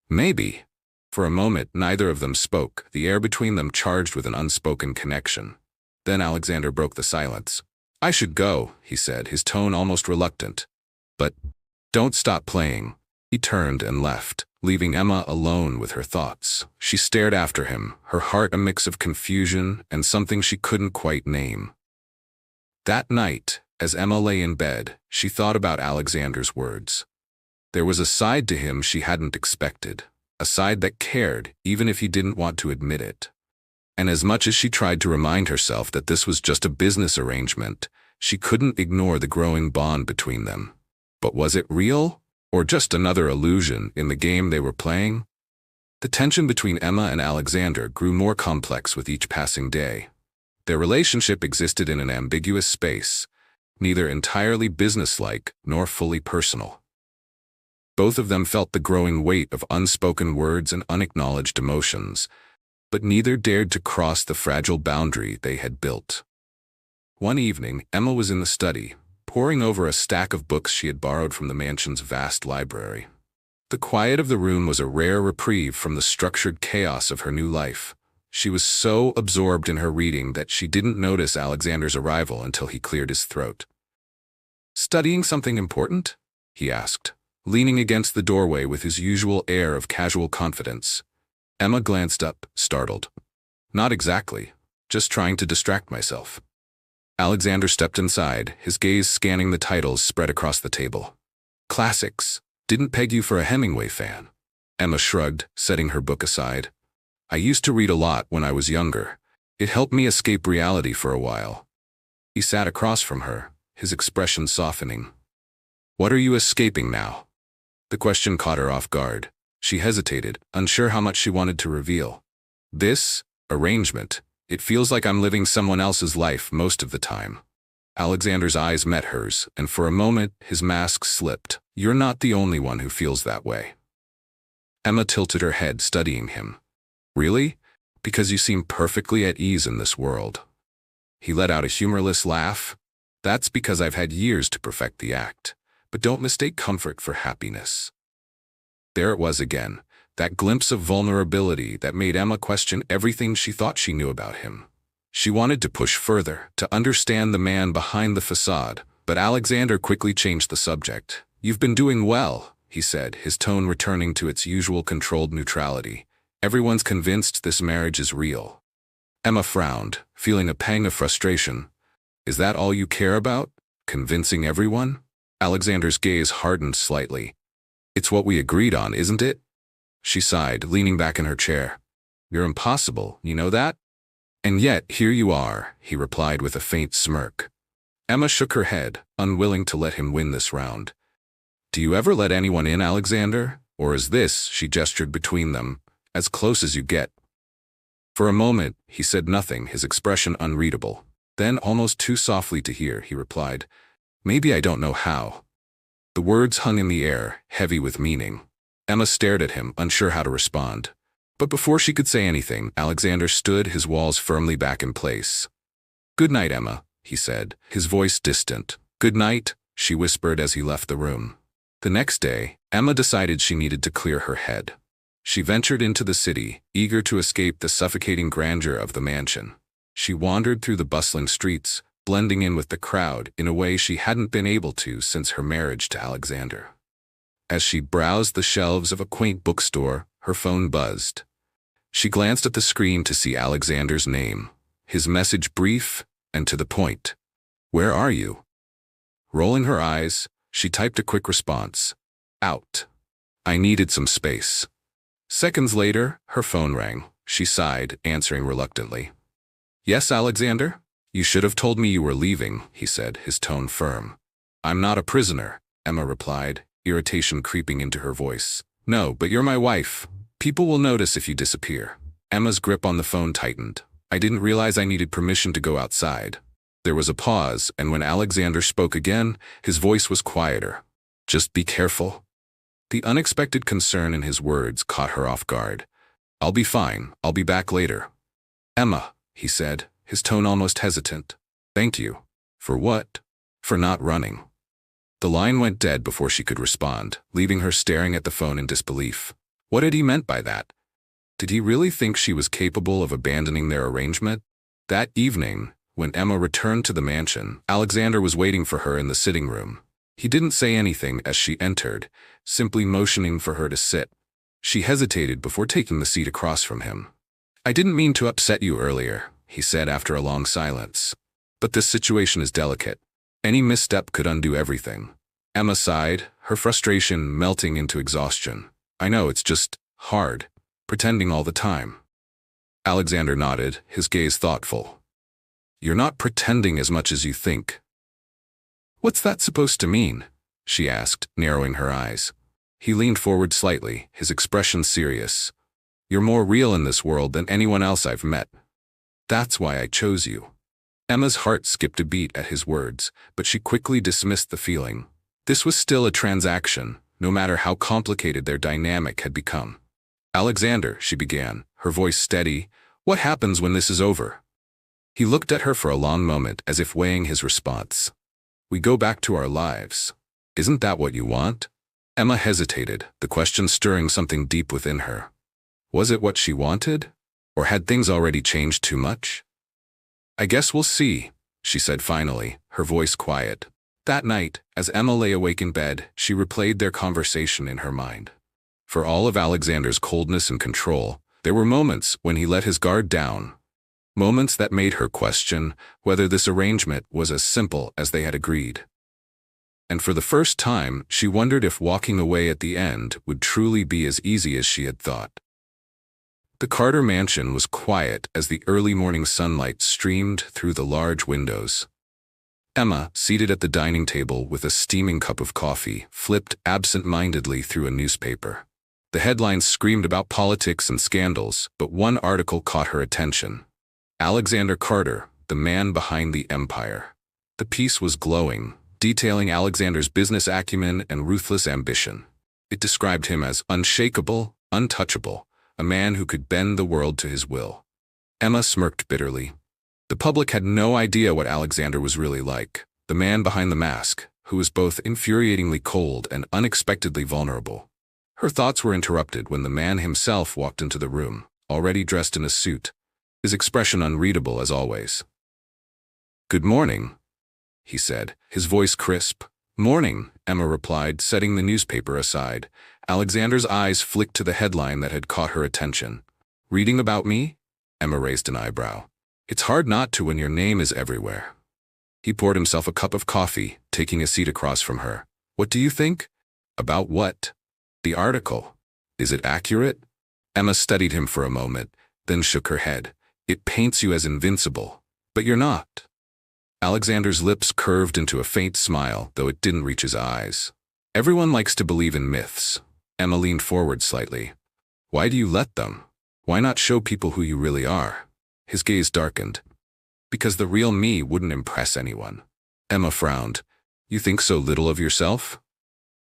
"Maybe." For a moment, neither of them spoke, the air between them charged with an unspoken connection. Then Alexander broke the silence. "I should go," he said, his tone almost reluctant. "But don't stop playing." He turned and left, leaving Emma alone with her thoughts. She stared after him, her heart a mix of confusion and something she couldn't quite name. That night, as Emma lay in bed, she thought about Alexander's words. There was a side to him she hadn't expected, a side that cared, even if he didn't want to admit it. And as much as she tried to remind herself that this was just a business arrangement, She couldn't ignore the growing bond between them. But was it real? Or just another illusion in the game they were playing? The tension between Emma and Alexander grew more complex with each passing day. Their relationship existed in an ambiguous space, neither entirely businesslike nor fully personal. Both of them felt the growing weight of unspoken words and unacknowledged emotions, but neither dared to cross the fragile boundary they had built. One evening, Emma was in the study, poring over a stack of books she had borrowed from the mansion's vast library. The quiet of the room was a rare reprieve from the structured chaos of her new life. She was so absorbed in her reading that she didn't notice Alexander's arrival until he cleared his throat. "Studying something important?" he asked, leaning against the doorway with his usual air of casual confidence. Emma glanced up, startled. "Not exactly. Just trying to distract myself." Alexander stepped inside, his gaze scanning the titles spread across the table. "Classics. Didn't peg you for a Hemingway fan." Emma shrugged, setting her book aside. "I used to read a lot when I was younger. It helped me escape reality for a while." He sat across from her, his expression softening. "What are you escaping now?" The question caught her off guard. She hesitated, unsure how much she wanted to reveal. "This arrangement. It feels like I'm living someone else's life most of the time." Alexander's eyes met hers, and for a moment his mask slipped. "You're not the only one who feels that way." Emma tilted her head, studying him. "Really? Because you seem perfectly at ease in this world." He let out a humorless laugh. "That's because I've had years to perfect the act. But don't mistake comfort for happiness." There it was again, that glimpse of vulnerability that made Emma question everything she thought she knew about him. She wanted to push further, to understand the man behind the facade, but Alexander quickly changed the subject. "You've been doing well," he said, his tone returning to its usual controlled neutrality. "Everyone's convinced this marriage is real." Emma frowned, feeling a pang of frustration. "Is that all you care about? Convincing everyone?" Alexander's gaze hardened slightly. "It's what we agreed on, isn't it?" She sighed, leaning back in her chair. "You're impossible, you know that?" "And yet, here you are," he replied with a faint smirk. Emma shook her head, unwilling to let him win this round. "Do you ever let anyone in, Alexander? Or is this," she gestured between them, "as close as you get?" For a moment, he said nothing, his expression unreadable. Then, almost too softly to hear, he replied, "Maybe I don't know how." The words hung in the air, heavy with meaning. Emma stared at him, unsure how to respond. But before she could say anything, Alexander stood, his walls firmly back in place. "Good night, Emma," he said, his voice distant. "Good night," she whispered as he left the room. The next day, Emma decided she needed to clear her head. She ventured into the city, eager to escape the suffocating grandeur of the mansion. She wandered through the bustling streets, blending in with the crowd in a way she hadn't been able to since her marriage to Alexander. As she browsed the shelves of a quaint bookstore, her phone buzzed. She glanced at the screen to see Alexander's name, his message brief and to the point. "Where are you?" Rolling her eyes, she typed a quick response. "Out. I needed some space." Seconds later, her phone rang. She sighed, answering reluctantly. "Yes, Alexander? You should have told me you were leaving," he said, his tone firm. "I'm not a prisoner," Emma replied, irritation creeping into her voice. "No, but you're my wife. People will notice if you disappear." Emma's grip on the phone tightened. "I didn't realize I needed permission to go outside." There was a pause, and when Alexander spoke again, his voice was quieter. "Just be careful." The unexpected concern in his words caught her off guard. "I'll be fine. I'll be back later." "Emma," he said, his tone almost hesitant. "Thank you." "For what?" "For not running." The line went dead before she could respond, leaving her staring at the phone in disbelief. What had he meant by that? Did he really think she was capable of abandoning their arrangement? That evening, when Emma returned to the mansion, Alexander was waiting for her in the sitting room. He didn't say anything as she entered, simply motioning for her to sit. She hesitated before taking the seat across from him. "I didn't mean to upset you earlier," he said after a long silence. "But this situation is delicate. Any misstep could undo everything." Emma sighed, her frustration melting into exhaustion. "I know, it's just hard, pretending all the time." Alexander nodded, his gaze thoughtful. "You're not pretending as much as you think." "What's that supposed to mean?" she asked, narrowing her eyes. He leaned forward slightly, his expression serious. "You're more real in this world than anyone else I've met. That's why I chose you." Emma's heart skipped a beat at his words, but she quickly dismissed the feeling. This was still a transaction, no matter how complicated their dynamic had become. "Alexander," she began, her voice steady, "what happens when this is over?" He looked at her for a long moment as if weighing his response. "We go back to our lives. Isn't that what you want?" Emma hesitated, the question stirring something deep within her. Was it what she wanted? Or had things already changed too much? "I guess we'll see," she said finally, her voice quiet. That night, as Emma lay awake in bed, she replayed their conversation in her mind. For all of Alexander's coldness and control, there were moments when he let his guard down. Moments that made her question whether this arrangement was as simple as they had agreed. And for the first time, she wondered if walking away at the end would truly be as easy as she had thought. The Carter mansion was quiet as the early morning sunlight streamed through the large windows. Emma, seated at the dining table with a steaming cup of coffee, flipped absent-mindedly through a newspaper. The headlines screamed about politics and scandals, but one article caught her attention. Alexander Carter, the man behind the empire. The piece was glowing, detailing Alexander's business acumen and ruthless ambition. It described him as unshakable, untouchable, a man who could bend the world to his will. Emma smirked bitterly. The public had no idea what Alexander was really like, the man behind the mask, who was both infuriatingly cold and unexpectedly vulnerable. Her thoughts were interrupted when the man himself walked into the room, already dressed in a suit, his expression unreadable as always. "Good morning," he said, his voice crisp. "Morning," Emma replied, setting the newspaper aside. Alexander's eyes flicked to the headline that had caught her attention. "Reading about me?" Emma raised an eyebrow. "It's hard not to when your name is everywhere." He poured himself a cup of coffee, taking a seat across from her. "What do you think?" "About what?" "The article. Is it accurate?" Emma studied him for a moment, then shook her head. "It paints you as invincible, but you're not." Alexander's lips curved into a faint smile, though it didn't reach his eyes. "Everyone likes to believe in myths." Emma leaned forward slightly. "Why do you let them? Why not show people who you really are?" His gaze darkened. "Because the real me wouldn't impress anyone." Emma frowned. "You think so little of yourself?"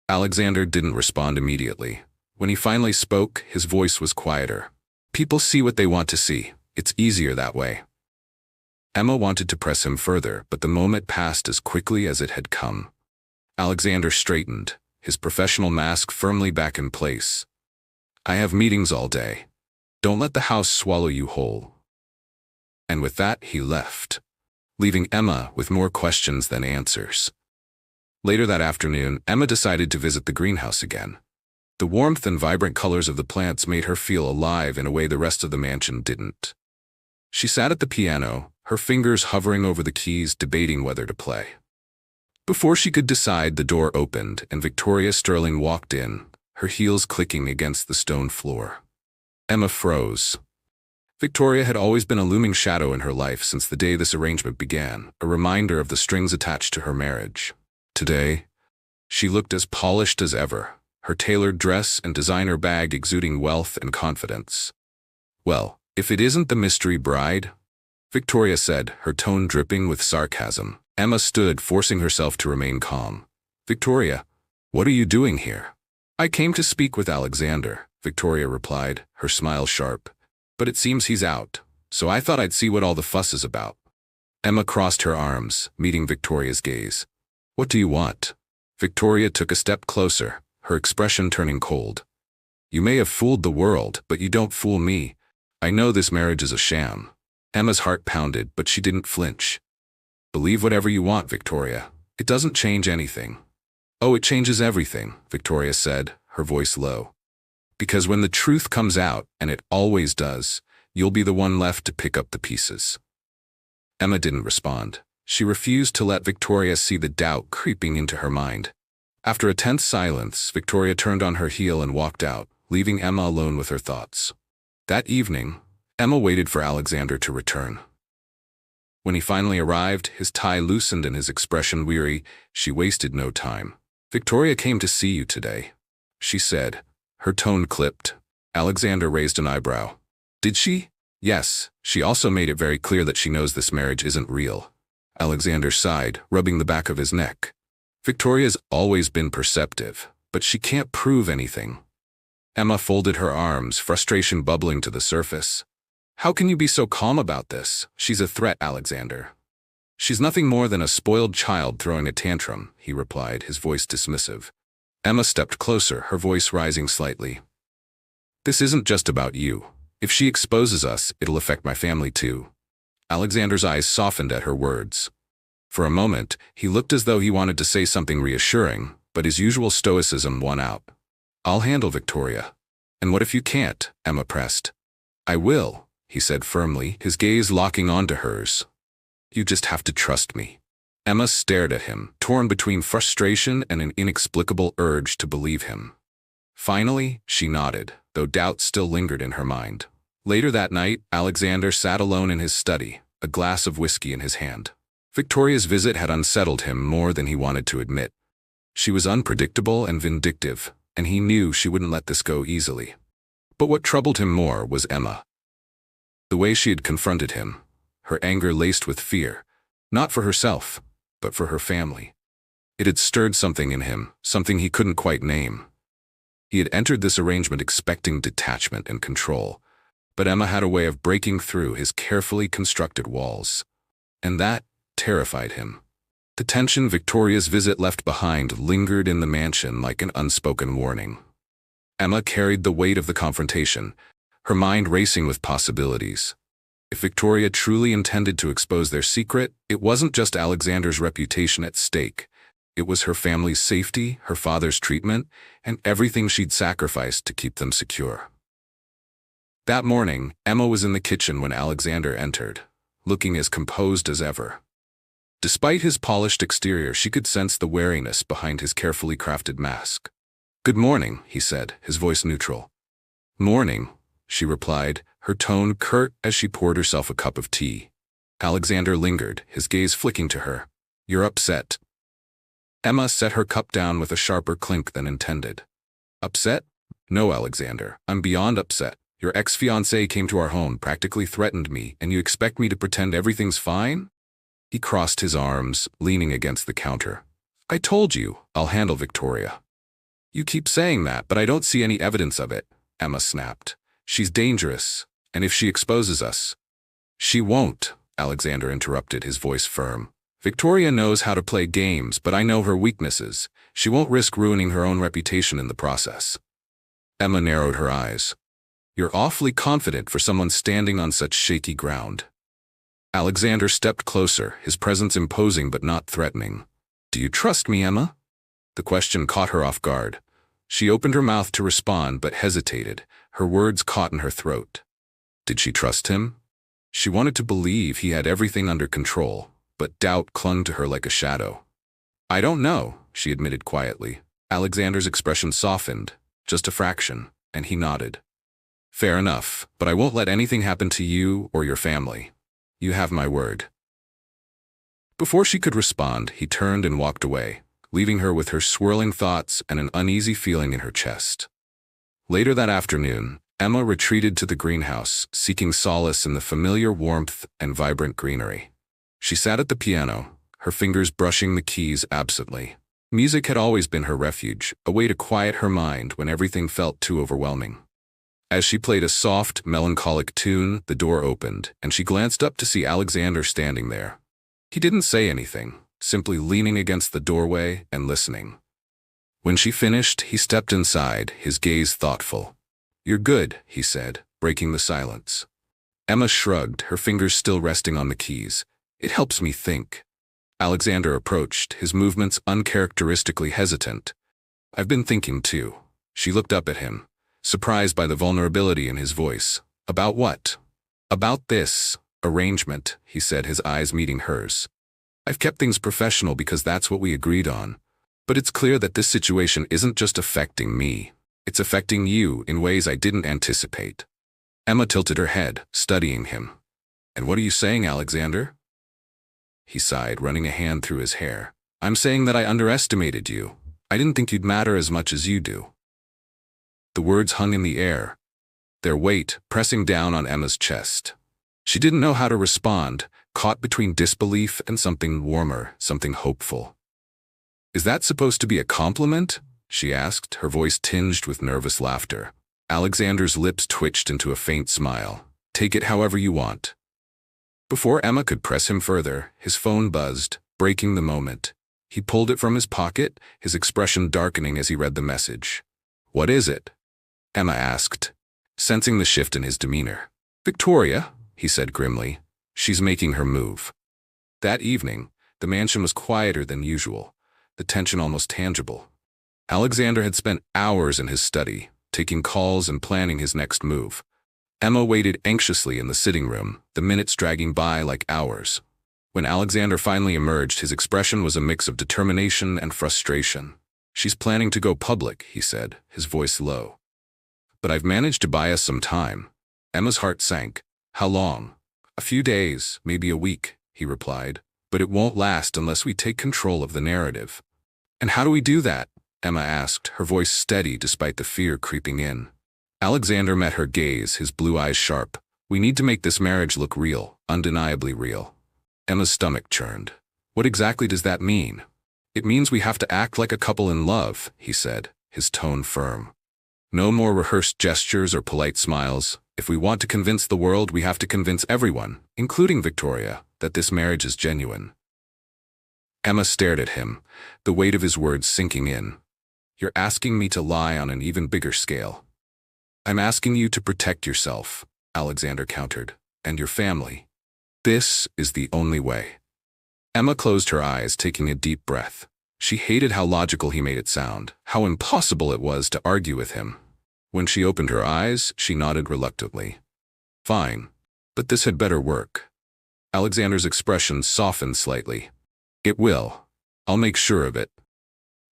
Alexander didn't respond immediately. When he finally spoke, his voice was quieter. "People see what they want to see. It's easier that way." Emma wanted to press him further, but the moment passed as quickly as it had come. Alexander straightened, his professional mask firmly back in place. "I have meetings all day. Don't let the house swallow you whole." And with that, he left, leaving Emma with more questions than answers. Later that afternoon, Emma decided to visit the greenhouse again. The warmth and vibrant colors of the plants made her feel alive in a way the rest of the mansion didn't. She sat at the piano, her fingers hovering over the keys, debating whether to play. Before she could decide, the door opened and Victoria Sterling walked in, her heels clicking against the stone floor. Emma froze. Victoria had always been a looming shadow in her life since the day this arrangement began, a reminder of the strings attached to her marriage. Today, she looked as polished as ever, her tailored dress and designer bag exuding wealth and confidence. "Well, if it isn't the mystery bride," Victoria said, her tone dripping with sarcasm. Emma stood, forcing herself to remain calm. "Victoria, what are you doing here?" "I came to speak with Alexander," Victoria replied, her smile sharp. "But it seems he's out, so I thought I'd see what all the fuss is about." Emma crossed her arms, meeting Victoria's gaze. "What do you want?" Victoria took a step closer, her expression turning cold. "You may have fooled the world, but you don't fool me. I know this marriage is a sham." Emma's heart pounded, but she didn't flinch. "Believe whatever you want, Victoria. It doesn't change anything." "Oh, it changes everything," Victoria said, her voice low. "Because when the truth comes out, and it always does, you'll be the one left to pick up the pieces." Emma didn't respond. She refused to let Victoria see the doubt creeping into her mind. After a tense silence, Victoria turned on her heel and walked out, leaving Emma alone with her thoughts. That evening, Emma waited for Alexander to return. When he finally arrived, his tie loosened and his expression weary. She wasted no time. "Victoria came to see you today," she said. Her tone clipped. Alexander raised an eyebrow. "Did she?" "Yes. She also made it very clear that she knows this marriage isn't real." Alexander sighed, rubbing the back of his neck. "Victoria's always been perceptive, but she can't prove anything." Emma folded her arms, frustration bubbling to the surface. "How can you be so calm about this? She's a threat, Alexander." "She's nothing more than a spoiled child throwing a tantrum," he replied, his voice dismissive. Emma stepped closer, her voice rising slightly. "This isn't just about you. If she exposes us, it'll affect my family too." Alexander's eyes softened at her words. For a moment, he looked as though he wanted to say something reassuring, but his usual stoicism won out. "I'll handle Victoria." "And what if you can't?" Emma pressed. "I will," he said firmly, his gaze locking onto hers. "You just have to trust me." Emma stared at him, torn between frustration and an inexplicable urge to believe him. Finally, she nodded, though doubt still lingered in her mind. Later that night, Alexander sat alone in his study, a glass of whiskey in his hand. Victoria's visit had unsettled him more than he wanted to admit. She was unpredictable and vindictive, and he knew she wouldn't let this go easily. But what troubled him more was Emma. The way she had confronted him, her anger laced with fear, not for herself, but for her family. It had stirred something in him, something he couldn't quite name. He had entered this arrangement expecting detachment and control, but Emma had a way of breaking through his carefully constructed walls. And that terrified him. The tension Victoria's visit left behind lingered in the mansion like an unspoken warning. Emma carried the weight of the confrontation, her mind racing with possibilities. If Victoria truly intended to expose their secret, it wasn't just Alexander's reputation at stake. It was her family's safety, her father's treatment, and everything she'd sacrificed to keep them secure. That morning, Emma was in the kitchen when Alexander entered, looking as composed as ever. Despite his polished exterior, she could sense the wariness behind his carefully crafted mask. "Good morning," he said, his voice neutral. "Morning," she replied, her tone curt as she poured herself a cup of tea. Alexander lingered, his gaze flicking to her. "You're upset." Emma set her cup down with a sharper clink than intended. "Upset? No, Alexander, I'm beyond upset. Your ex-fiancé came to our home, practically threatened me, and you expect me to pretend everything's fine?" He crossed his arms, leaning against the counter. "I told you, I'll handle Victoria." "You keep saying that, but I don't see any evidence of it," Emma snapped. "She's dangerous, and if she exposes us—" "She won't," Alexander interrupted, his voice firm. "Victoria knows how to play games, but I know her weaknesses. She won't risk ruining her own reputation in the process." Emma narrowed her eyes. "You're awfully confident for someone standing on such shaky ground." Alexander stepped closer, his presence imposing but not threatening. "Do you trust me, Emma?" The question caught her off guard. She opened her mouth to respond but hesitated, her words caught in her throat. Did she trust him? She wanted to believe he had everything under control, but doubt clung to her like a shadow. "I don't know," she admitted quietly. Alexander's expression softened, just a fraction, and he nodded. "Fair enough, but I won't let anything happen to you or your family. You have my word." Before she could respond, he turned and walked away, leaving her with her swirling thoughts and an uneasy feeling in her chest. Later that afternoon, Emma retreated to the greenhouse, seeking solace in the familiar warmth and vibrant greenery. She sat at the piano, her fingers brushing the keys absently. Music had always been her refuge, a way to quiet her mind when everything felt too overwhelming. As she played a soft, melancholic tune, the door opened, and she glanced up to see Alexander standing there. He didn't say anything, simply leaning against the doorway and listening. When she finished, he stepped inside, his gaze thoughtful. "You're good," he said, breaking the silence. Emma shrugged, her fingers still resting on the keys. "It helps me think." Alexander approached, his movements uncharacteristically hesitant. "I've been thinking too." She looked up at him, surprised by the vulnerability in his voice. "About what?" "About this arrangement," he said, his eyes meeting hers. "I've kept things professional because that's what we agreed on. But it's clear that this situation isn't just affecting me. It's affecting you in ways I didn't anticipate." Emma tilted her head, studying him. "And what are you saying, Alexander?" he sighed, running a hand through his hair. I'm saying that I underestimated you. I didn't think you'd matter as much as you do. The words hung in the air, their weight pressing down on Emma's chest. She didn't know how to respond, caught between disbelief and something warmer, something hopeful. Is that supposed to be a compliment? She asked, her voice tinged with nervous laughter. Alexander's lips twitched into a faint smile. Take it however you want. Before Emma could press him further, his phone buzzed, breaking the moment. He pulled it from his pocket, his expression darkening as he read the message. What is it? Emma asked, sensing the shift in his demeanor. Victoria, he said grimly. She's making her move. That evening, the mansion was quieter than usual, the tension almost tangible. Alexander had spent hours in his study, taking calls and planning his next move. Emma waited anxiously in the sitting room, the minutes dragging by like hours. When Alexander finally emerged, his expression was a mix of determination and frustration. She's planning to go public, he said, his voice low. But I've managed to buy us some time. Emma's heart sank. How long? A few days, maybe a week, he replied. But it won't last unless we take control of the narrative. And how do we do that? Emma asked, her voice steady despite the fear creeping in. Alexander met her gaze, his blue eyes sharp. We need to make this marriage look real, undeniably real. Emma's stomach churned. What exactly does that mean? It means we have to act like a couple in love, he said, his tone firm. No more rehearsed gestures or polite smiles. If we want to convince the world, we have to convince everyone, including Victoria, that this marriage is genuine. Emma stared at him, the weight of his words sinking in. You're asking me to lie on an even bigger scale. I'm asking you to protect yourself, Alexander countered, and your family. This is the only way. Emma closed her eyes, taking a deep breath. She hated how logical he made it sound, how impossible it was to argue with him. When she opened her eyes, she nodded reluctantly. Fine, but this had better work. Alexander's expression softened slightly. It will. I'll make sure of it.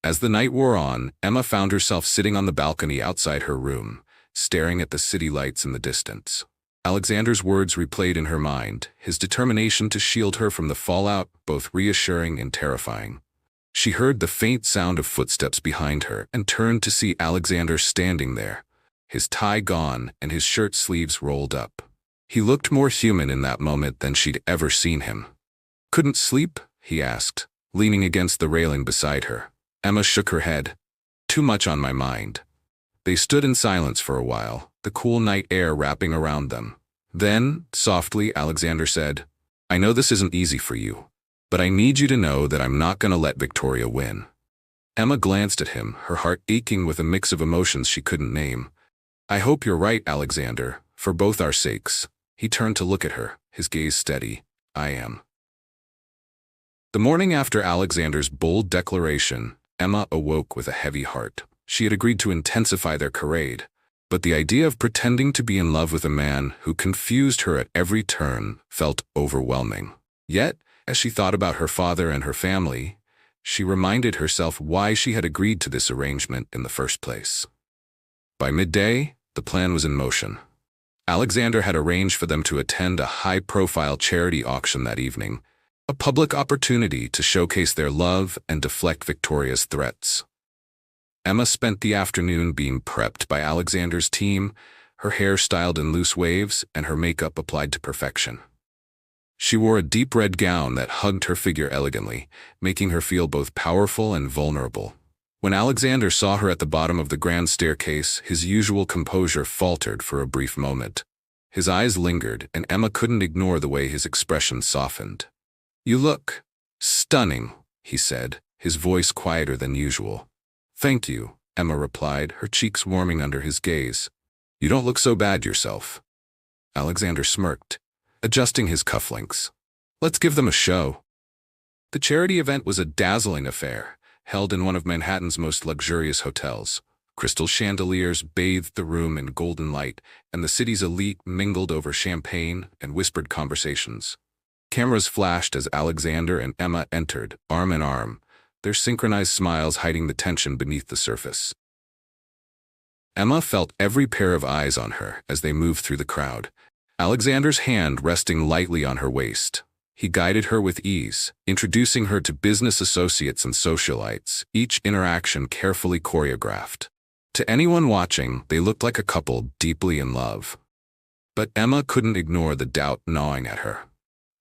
As the night wore on, Emma found herself sitting on the balcony outside her room, staring at the city lights in the distance. Alexander's words replayed in her mind, his determination to shield her from the fallout, both reassuring and terrifying. She heard the faint sound of footsteps behind her and turned to see Alexander standing there, his tie gone and his shirt sleeves rolled up. He looked more human in that moment than she'd ever seen him. Couldn't sleep? He asked, leaning against the railing beside her. Emma shook her head. Too much on my mind. They stood in silence for a while, the cool night air wrapping around them. Then, softly, Alexander said, I know this isn't easy for you, but I need you to know that I'm not going to let Victoria win. Emma glanced at him, her heart aching with a mix of emotions she couldn't name. I hope you're right, Alexander, for both our sakes. He turned to look at her, his gaze steady. I am. The morning after Alexander's bold declaration, Emma awoke with a heavy heart. She had agreed to intensify their charade, but the idea of pretending to be in love with a man who confused her at every turn felt overwhelming. Yet, as she thought about her father and her family, she reminded herself why she had agreed to this arrangement in the first place. By midday, the plan was in motion. Alexander had arranged for them to attend a high-profile charity auction that evening, a public opportunity to showcase their love and deflect Victoria's threats. Emma spent the afternoon being prepped by Alexander's team, her hair styled in loose waves and her makeup applied to perfection. She wore a deep red gown that hugged her figure elegantly, making her feel both powerful and vulnerable. When Alexander saw her at the bottom of the grand staircase, his usual composure faltered for a brief moment. His eyes lingered, and Emma couldn't ignore the way his expression softened. You look stunning, he said, his voice quieter than usual. Thank you, Emma replied, her cheeks warming under his gaze. You don't look so bad yourself. Alexander smirked, adjusting his cufflinks. Let's give them a show. The charity event was a dazzling affair, held in one of Manhattan's most luxurious hotels. Crystal chandeliers bathed the room in golden light, and the city's elite mingled over champagne and whispered conversations. Cameras flashed as Alexander and Emma entered, arm in arm, their synchronized smiles hiding the tension beneath the surface. Emma felt every pair of eyes on her as they moved through the crowd, Alexander's hand resting lightly on her waist. He guided her with ease, introducing her to business associates and socialites, each interaction carefully choreographed. To anyone watching, they looked like a couple deeply in love. But Emma couldn't ignore the doubt gnawing at her.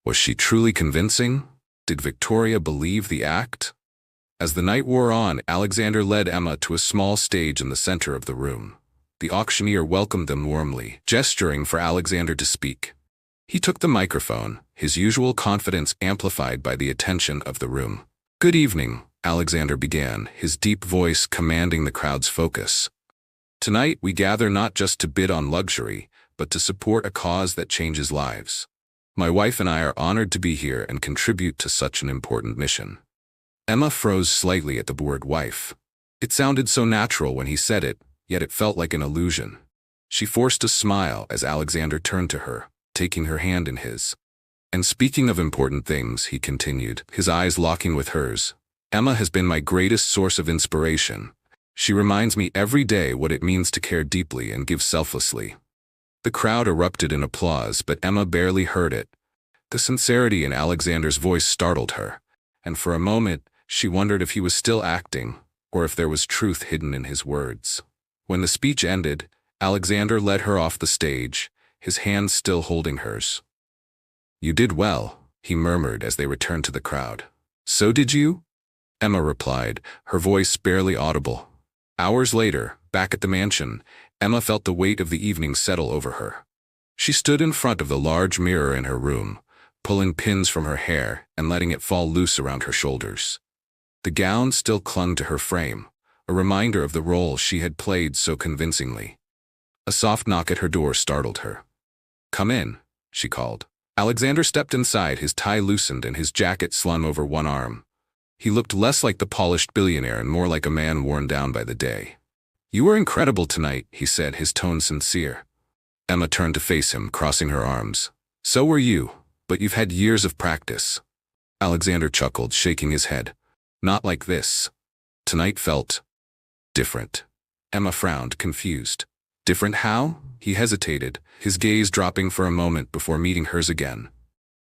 Was she truly convincing? Did Victoria believe the act? As the night wore on, Alexander led Emma to a small stage in the center of the room. The auctioneer welcomed them warmly, gesturing for Alexander to speak. He took the microphone, his usual confidence amplified by the attention of the room. "Good evening," Alexander began, his deep voice commanding the crowd's focus. "Tonight we gather not just to bid on luxury, but to support a cause that changes lives. My wife and I are honored to be here and contribute to such an important mission." Emma froze slightly at the word wife. It sounded so natural when he said it, yet it felt like an illusion. She forced a smile as Alexander turned to her, taking her hand in his. "And speaking of important things," he continued, his eyes locking with hers, "Emma has been my greatest source of inspiration. She reminds me every day what it means to care deeply and give selflessly." The crowd erupted in applause, but Emma barely heard it. The sincerity in Alexander's voice startled her, and for a moment, she wondered if he was still acting, or if there was truth hidden in his words. When the speech ended, Alexander led her off the stage, his hand still holding hers. "You did well," he murmured as they returned to the crowd. "So did you?" Emma replied, her voice barely audible. Hours later, back at the mansion, Emma felt the weight of the evening settle over her. She stood in front of the large mirror in her room, pulling pins from her hair and letting it fall loose around her shoulders. The gown still clung to her frame, a reminder of the role she had played so convincingly. A soft knock at her door startled her. "Come in," she called. Alexander stepped inside, his tie loosened and his jacket slung over one arm. He looked less like the polished billionaire and more like a man worn down by the day. "You were incredible tonight," he said, his tone sincere. Emma turned to face him, crossing her arms. "So were you, but you've had years of practice." Alexander chuckled, shaking his head. "Not like this." Tonight felt different. Emma frowned, confused. "Different how?" He hesitated, his gaze dropping for a moment before meeting hers again.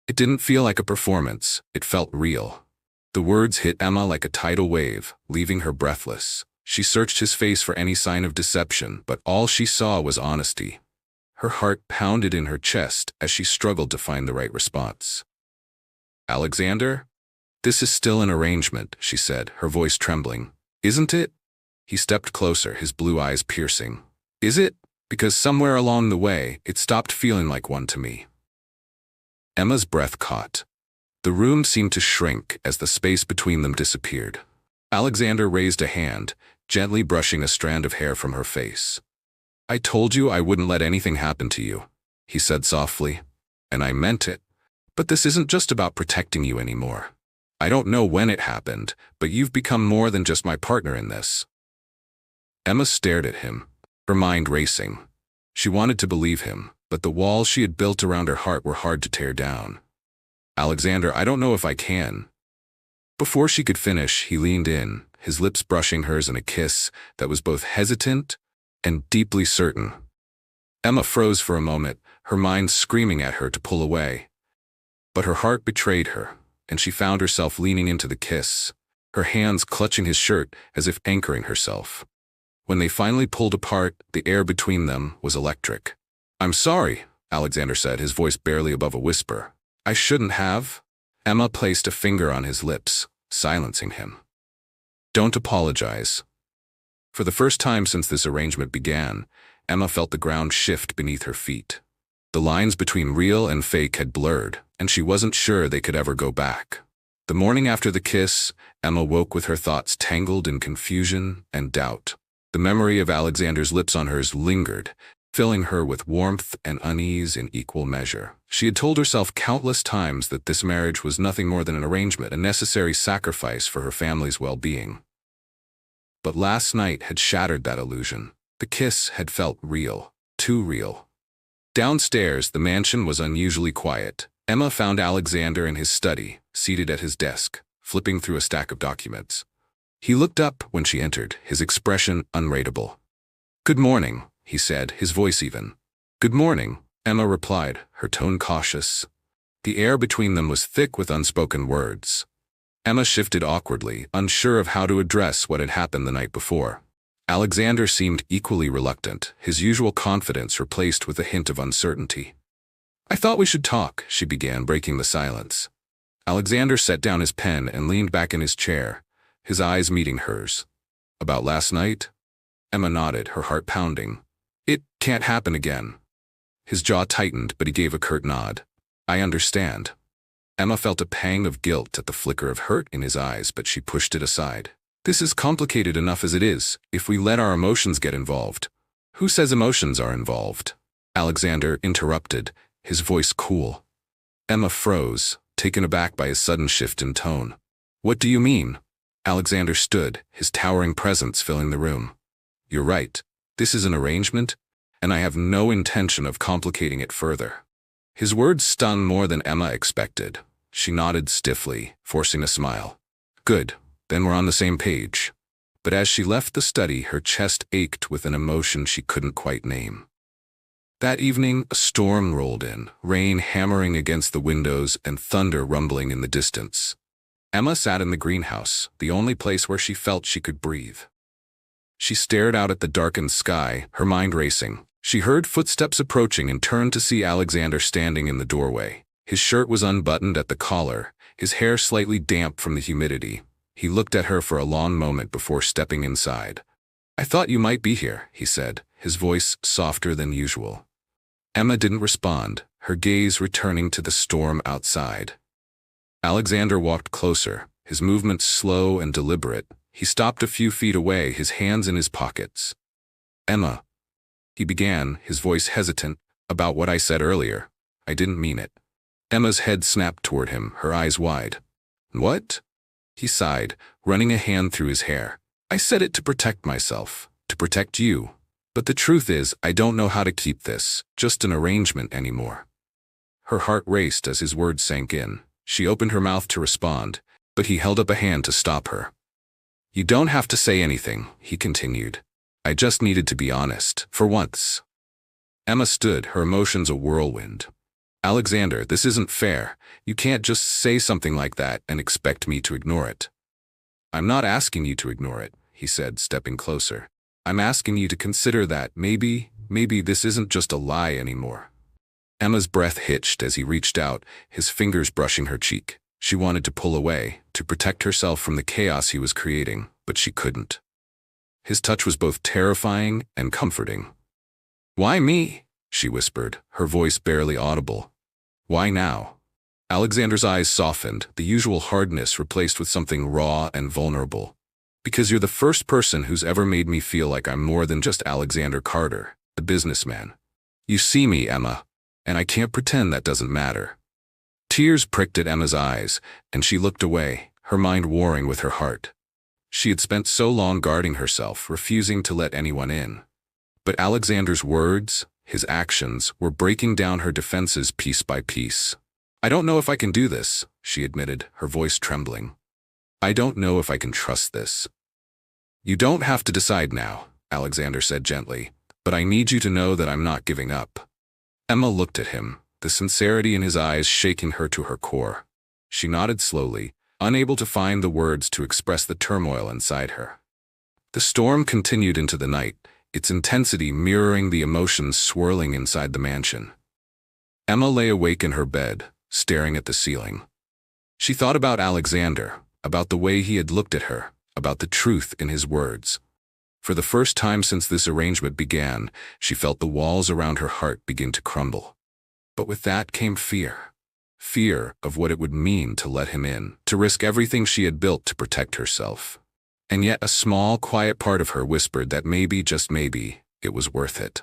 It didn't feel like a performance, it felt real. The words hit Emma like a tidal wave, leaving her breathless. She searched his face for any sign of deception, but all she saw was honesty. Her heart pounded in her chest as she struggled to find the right response. "Alexander? This is still an arrangement," she said, her voice trembling. "Isn't it?" He stepped closer, his blue eyes piercing. "Is it? Because somewhere along the way, it stopped feeling like one to me." Emma's breath caught. The room seemed to shrink as the space between them disappeared. Alexander raised a hand, gently brushing a strand of hair from her face. "I told you I wouldn't let anything happen to you," he said softly. "And I meant it. But this isn't just about protecting you anymore. I don't know when it happened, but you've become more than just my partner in this." Emma stared at him, her mind racing. She wanted to believe him, but the walls she had built around her heart were hard to tear down. "Alexander, I don't know if I can." Before she could finish, he leaned in, his lips brushing hers in a kiss that was both hesitant and deeply certain. Emma froze for a moment, her mind screaming at her to pull away. But her heart betrayed her, and she found herself leaning into the kiss, her hands clutching his shirt as if anchoring herself. When they finally pulled apart, the air between them was electric. "I'm sorry," Alexander said, his voice barely above a whisper. "I shouldn't have." Emma placed a finger on his lips, silencing him. "Don't apologize." For the first time since this arrangement began, Emma felt the ground shift beneath her feet. The lines between real and fake had blurred, and she wasn't sure they could ever go back. The morning after the kiss, Emma woke with her thoughts tangled in confusion and doubt. The memory of Alexander's lips on hers lingered, filling her with warmth and unease in equal measure. She had told herself countless times that this marriage was nothing more than an arrangement, a necessary sacrifice for her family's well-being. But last night had shattered that illusion. The kiss had felt real, too real. Downstairs, the mansion was unusually quiet. Emma found Alexander in his study, seated at his desk, flipping through a stack of documents. He looked up when she entered, his expression unreadable. "Good morning," he said, his voice even. "Good morning," Emma replied, her tone cautious. The air between them was thick with unspoken words. Emma shifted awkwardly, unsure of how to address what had happened the night before. Alexander seemed equally reluctant, his usual confidence replaced with a hint of uncertainty. "I thought we should talk," she began, breaking the silence. Alexander set down his pen and leaned back in his chair, his eyes meeting hers. "About last night?" Emma nodded, her heart pounding. "It can't happen again." His jaw tightened, but he gave a curt nod. "I understand." Emma felt a pang of guilt at the flicker of hurt in his eyes, but she pushed it aside. "This is complicated enough as it is, if we let our emotions get involved." "Who says emotions are involved?" Alexander interrupted, his voice cool. Emma froze, taken aback by his sudden shift in tone. "What do you mean?" Alexander stood, his towering presence filling the room. "You're right. This is an arrangement, and I have no intention of complicating it further." His words stung more than Emma expected. She nodded stiffly, forcing a smile. "Good, then we're on the same page." But as she left the study, her chest ached with an emotion she couldn't quite name. That evening, a storm rolled in, rain hammering against the windows and thunder rumbling in the distance. Emma sat in the greenhouse, the only place where she felt she could breathe. She stared out at the darkened sky, her mind racing. She heard footsteps approaching and turned to see Alexander standing in the doorway. His shirt was unbuttoned at the collar, his hair slightly damp from the humidity. He looked at her for a long moment before stepping inside. "I thought you might be here," he said, his voice softer than usual. Emma didn't respond, her gaze returning to the storm outside. Alexander walked closer, his movements slow and deliberate. He stopped a few feet away, his hands in his pockets. "Emma," he began, his voice hesitant, "about what I said earlier. I didn't mean it." Emma's head snapped toward him, her eyes wide. "What?" He sighed, running a hand through his hair. "I said it to protect myself, to protect you. But the truth is, I don't know how to keep this, just an arrangement anymore." Her heart raced as his words sank in. She opened her mouth to respond, but he held up a hand to stop her. "You don't have to say anything," he continued. "I just needed to be honest, for once." Emma stood, her emotions a whirlwind. "Alexander, this isn't fair. You can't just say something like that and expect me to ignore it." "I'm not asking you to ignore it," he said, stepping closer. "I'm asking you to consider that maybe this isn't just a lie anymore." Emma's breath hitched as he reached out, his fingers brushing her cheek. She wanted to pull away, to protect herself from the chaos he was creating, but she couldn't. His touch was both terrifying and comforting. "Why me?" she whispered, her voice barely audible. "Why now?" Alexander's eyes softened, the usual hardness replaced with something raw and vulnerable. "Because you're the first person who's ever made me feel like I'm more than just Alexander Carter, the businessman. You see me, Emma, and I can't pretend that doesn't matter." Tears pricked at Emma's eyes, and she looked away, her mind warring with her heart. She had spent so long guarding herself, refusing to let anyone in. But Alexander's words, his actions, were breaking down her defenses piece by piece. "I don't know if I can do this," she admitted, her voice trembling. "I don't know if I can trust this." "You don't have to decide now," Alexander said gently, "but I need you to know that I'm not giving up." Emma looked at him, the sincerity in his eyes shaking her to her core. She nodded slowly, unable to find the words to express the turmoil inside her. The storm continued into the night, its intensity mirroring the emotions swirling inside the mansion. Emma lay awake in her bed, staring at the ceiling. She thought about Alexander, about the way he had looked at her, about the truth in his words. For the first time since this arrangement began, she felt the walls around her heart begin to crumble. But with that came fear. Fear of what it would mean to let him in, to risk everything she had built to protect herself. And yet a small, quiet part of her whispered that maybe, just maybe, it was worth it.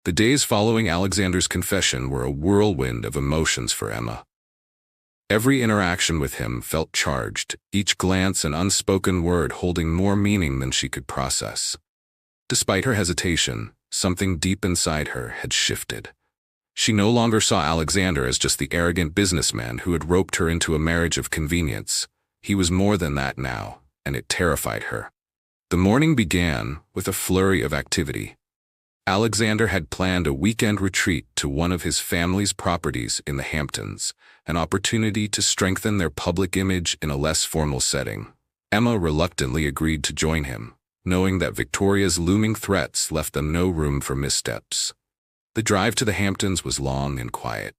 The days following Alexander's confession were a whirlwind of emotions for Emma. Every interaction with him felt charged, each glance an unspoken word holding more meaning than she could process. Despite her hesitation, something deep inside her had shifted. She no longer saw Alexander as just the arrogant businessman who had roped her into a marriage of convenience. He was more than that now, and it terrified her. The morning began with a flurry of activity. Alexander had planned a weekend retreat to one of his family's properties in the Hamptons, an opportunity to strengthen their public image in a less formal setting. Emma reluctantly agreed to join him, knowing that Victoria's looming threats left them no room for missteps. The drive to the Hamptons was long and quiet.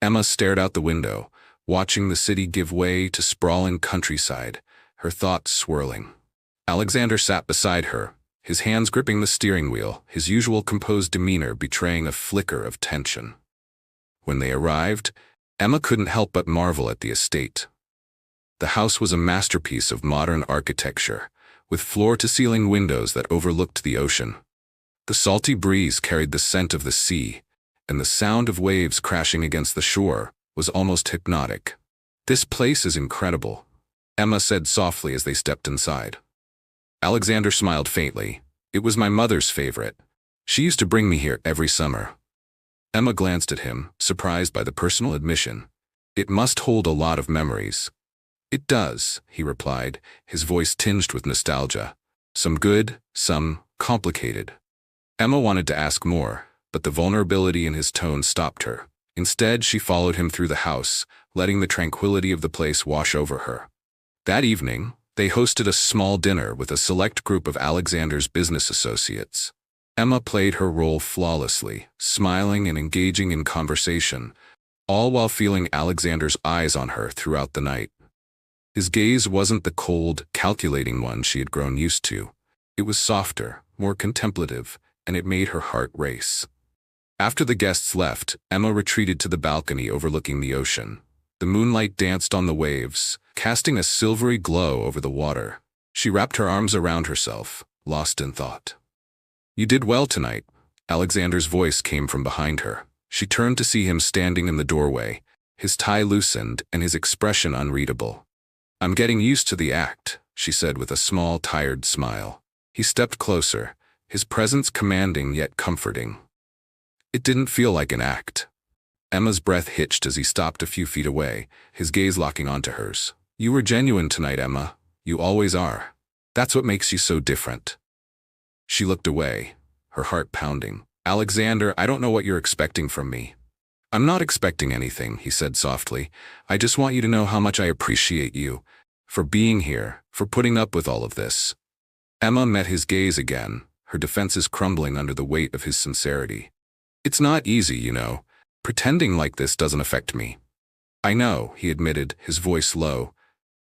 Emma stared out the window, watching the city give way to sprawling countryside, her thoughts swirling. Alexander sat beside her, his hands gripping the steering wheel, his usual composed demeanor betraying a flicker of tension. When they arrived, Emma couldn't help but marvel at the estate. The house was a masterpiece of modern architecture, with floor-to-ceiling windows that overlooked the ocean. The salty breeze carried the scent of the sea, and the sound of waves crashing against the shore was almost hypnotic. "This place is incredible," Emma said softly as they stepped inside. Alexander smiled faintly. "It was my mother's favorite. She used to bring me here every summer." Emma glanced at him, surprised by the personal admission. "It must hold a lot of memories." "It does," he replied, his voice tinged with nostalgia. "Some good, some complicated." Emma wanted to ask more, but the vulnerability in his tone stopped her. Instead, she followed him through the house, letting the tranquility of the place wash over her. That evening, they hosted a small dinner with a select group of Alexander's business associates. Emma played her role flawlessly, smiling and engaging in conversation, all while feeling Alexander's eyes on her throughout the night. His gaze wasn't the cold, calculating one she had grown used to. It was softer, more contemplative, and it made her heart race. After the guests left, Emma retreated to the balcony overlooking the ocean. The moonlight danced on the waves, casting a silvery glow over the water. She wrapped her arms around herself, lost in thought. "You did well tonight," Alexander's voice came from behind her. She turned to see him standing in the doorway, his tie loosened and his expression unreadable. "I'm getting used to the act," she said with a small, tired smile. He stepped closer, his presence commanding yet comforting. "It didn't feel like an act." Emma's breath hitched as he stopped a few feet away, his gaze locking onto hers. "You were genuine tonight, Emma. You always are. That's what makes you so different." She looked away, her heart pounding. "Alexander, I don't know what you're expecting from me." "I'm not expecting anything," he said softly. "I just want you to know how much I appreciate you, for being here, for putting up with all of this." Emma met his gaze again, her defenses crumbling under the weight of his sincerity. "It's not easy, you know. Pretending like this doesn't affect me." "I know," he admitted, his voice low.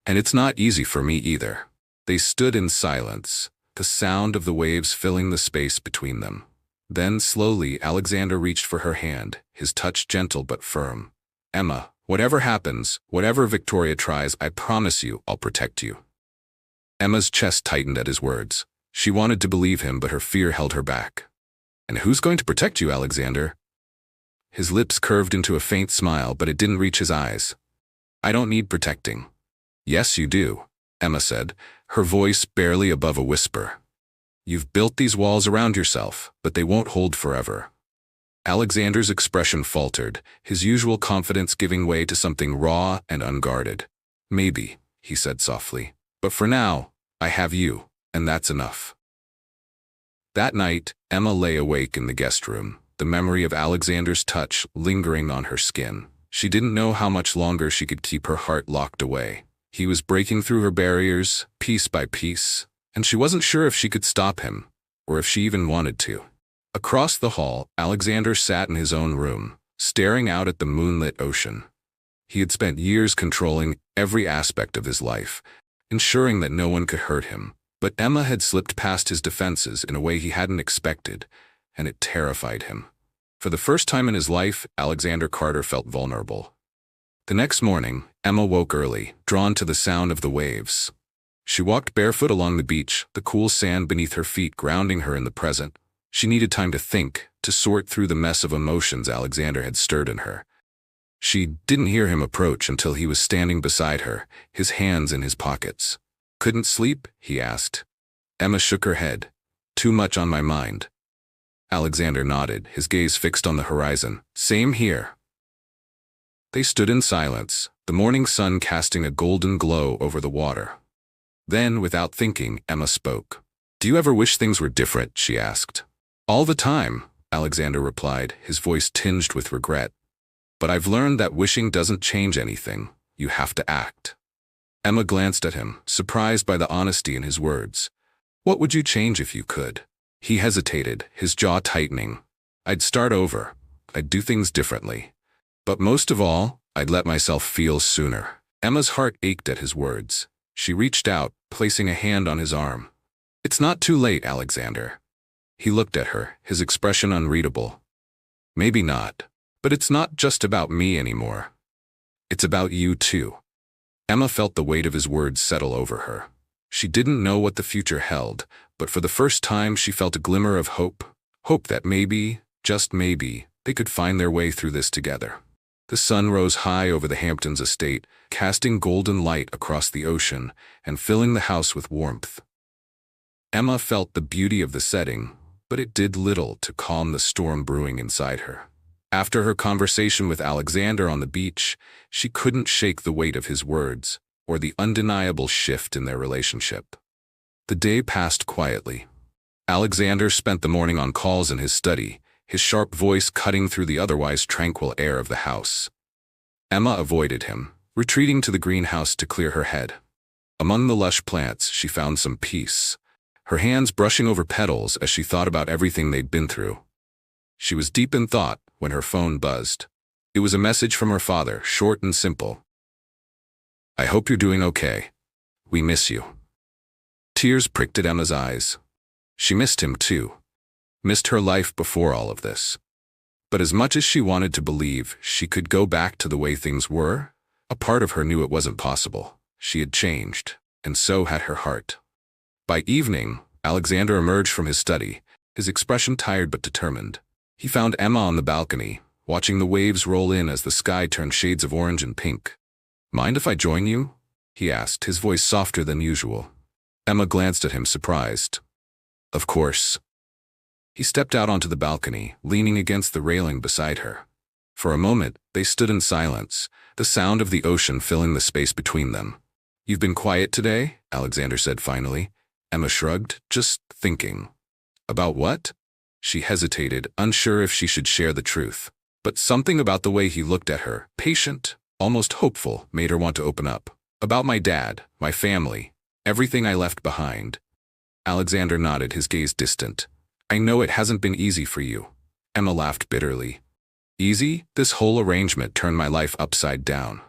"And it's not easy for me either." They stood in silence, the sound of the waves filling the space between them. Then, slowly, Alexander reached for her hand, his touch gentle but firm. "Emma, whatever happens, whatever Victoria tries, I promise you I'll protect you." Emma's chest tightened at his words. She wanted to believe him, but her fear held her back. "And who's going to protect you, Alexander?" His lips curved into a faint smile, but it didn't reach his eyes. "I don't need protecting." "Yes, you do," Emma said, her voice barely above a whisper. "You've built these walls around yourself, but they won't hold forever." Alexander's expression faltered, his usual confidence giving way to something raw and unguarded. "Maybe," he said softly, "but for now, I have you, and that's enough." That night, Emma lay awake in the guest room, the memory of Alexander's touch lingering on her skin. She didn't know how much longer she could keep her heart locked away. He was breaking through her barriers, piece by piece, and she wasn't sure if she could stop him, or if she even wanted to. Across the hall, Alexander sat in his own room, staring out at the moonlit ocean. He had spent years controlling every aspect of his life, ensuring that no one could hurt him. But Emma had slipped past his defenses in a way he hadn't expected, and it terrified him. For the first time in his life, Alexander Carter felt vulnerable. The next morning, Emma woke early, drawn to the sound of the waves. She walked barefoot along the beach, the cool sand beneath her feet grounding her in the present. She needed time to think, to sort through the mess of emotions Alexander had stirred in her. She didn't hear him approach until he was standing beside her, his hands in his pockets. "Couldn't sleep?" he asked. Emma shook her head. "Too much on my mind." Alexander nodded, his gaze fixed on the horizon. "Same here." They stood in silence, the morning sun casting a golden glow over the water. Then, without thinking, Emma spoke. "Do you ever wish things were different?" she asked. All the time, Alexander replied, his voice tinged with regret. But I've learned that wishing doesn't change anything. You have to act. Emma glanced at him, surprised by the honesty in his words. What would you change if you could? He hesitated, his jaw tightening. I'd start over. I'd do things differently. But most of all, I'd let myself feel sooner. Emma's heart ached at his words. She reached out, placing a hand on his arm. It's not too late, Alexander. He looked at her, his expression unreadable. Maybe not. But it's not just about me anymore. It's about you too. Emma felt the weight of his words settle over her. She didn't know what the future held, but for the first time she felt a glimmer of hope. Hope that maybe, just maybe, they could find their way through this together. The sun rose high over the Hamptons estate, casting golden light across the ocean and filling the house with warmth. Emma felt the beauty of the setting, but it did little to calm the storm brewing inside her. After her conversation with Alexander on the beach, she couldn't shake the weight of his words or the undeniable shift in their relationship. The day passed quietly. Alexander spent the morning on calls in his study, his sharp voice cutting through the otherwise tranquil air of the house. Emma avoided him, retreating to the greenhouse to clear her head. Among the lush plants, she found some peace, her hands brushing over petals as she thought about everything they'd been through. She was deep in thought when her phone buzzed. It was a message from her father, short and simple. I hope you're doing okay. We miss you. Tears pricked at Emma's eyes. She missed him too. Missed her life before all of this. But as much as she wanted to believe she could go back to the way things were, a part of her knew it wasn't possible. She had changed, and so had her heart. By evening, Alexander emerged from his study, his expression tired but determined. He found Emma on the balcony, watching the waves roll in as the sky turned shades of orange and pink. Mind if I join you? He asked, his voice softer than usual. Emma glanced at him, surprised. Of course. He stepped out onto the balcony, leaning against the railing beside her. For a moment, they stood in silence, the sound of the ocean filling the space between them. You've been quiet today? Alexander said finally. Emma shrugged, just thinking. About what? She hesitated, unsure if she should share the truth. But something about the way he looked at her, patient, almost hopeful, made her want to open up. About my dad, my family, everything I left behind. Alexander nodded, his gaze distant. I know it hasn't been easy for you. Emma laughed bitterly. Easy? This whole arrangement turned my life upside down.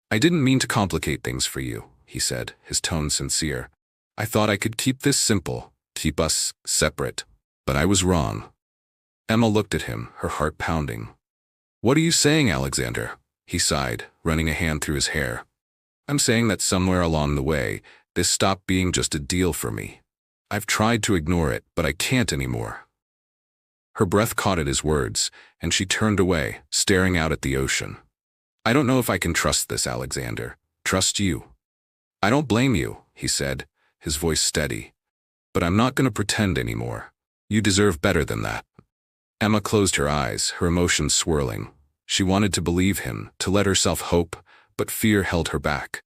I didn't mean to complicate things for you, he said, his tone sincere. I thought I could keep this simple, keep us separate. But I was wrong. Emma looked at him, her heart pounding. What are you saying, Alexander? He sighed, running a hand through his hair. I'm saying that somewhere along the way, this stopped being just a deal for me. I've tried to ignore it, but I can't anymore. Her breath caught at his words, and she turned away, staring out at the ocean. I don't know if I can trust this, Alexander. Trust you. I don't blame you, he said, his voice steady. But I'm not going to pretend anymore. You deserve better than that. Emma closed her eyes, her emotions swirling. She wanted to believe him, to let herself hope, but fear held her back.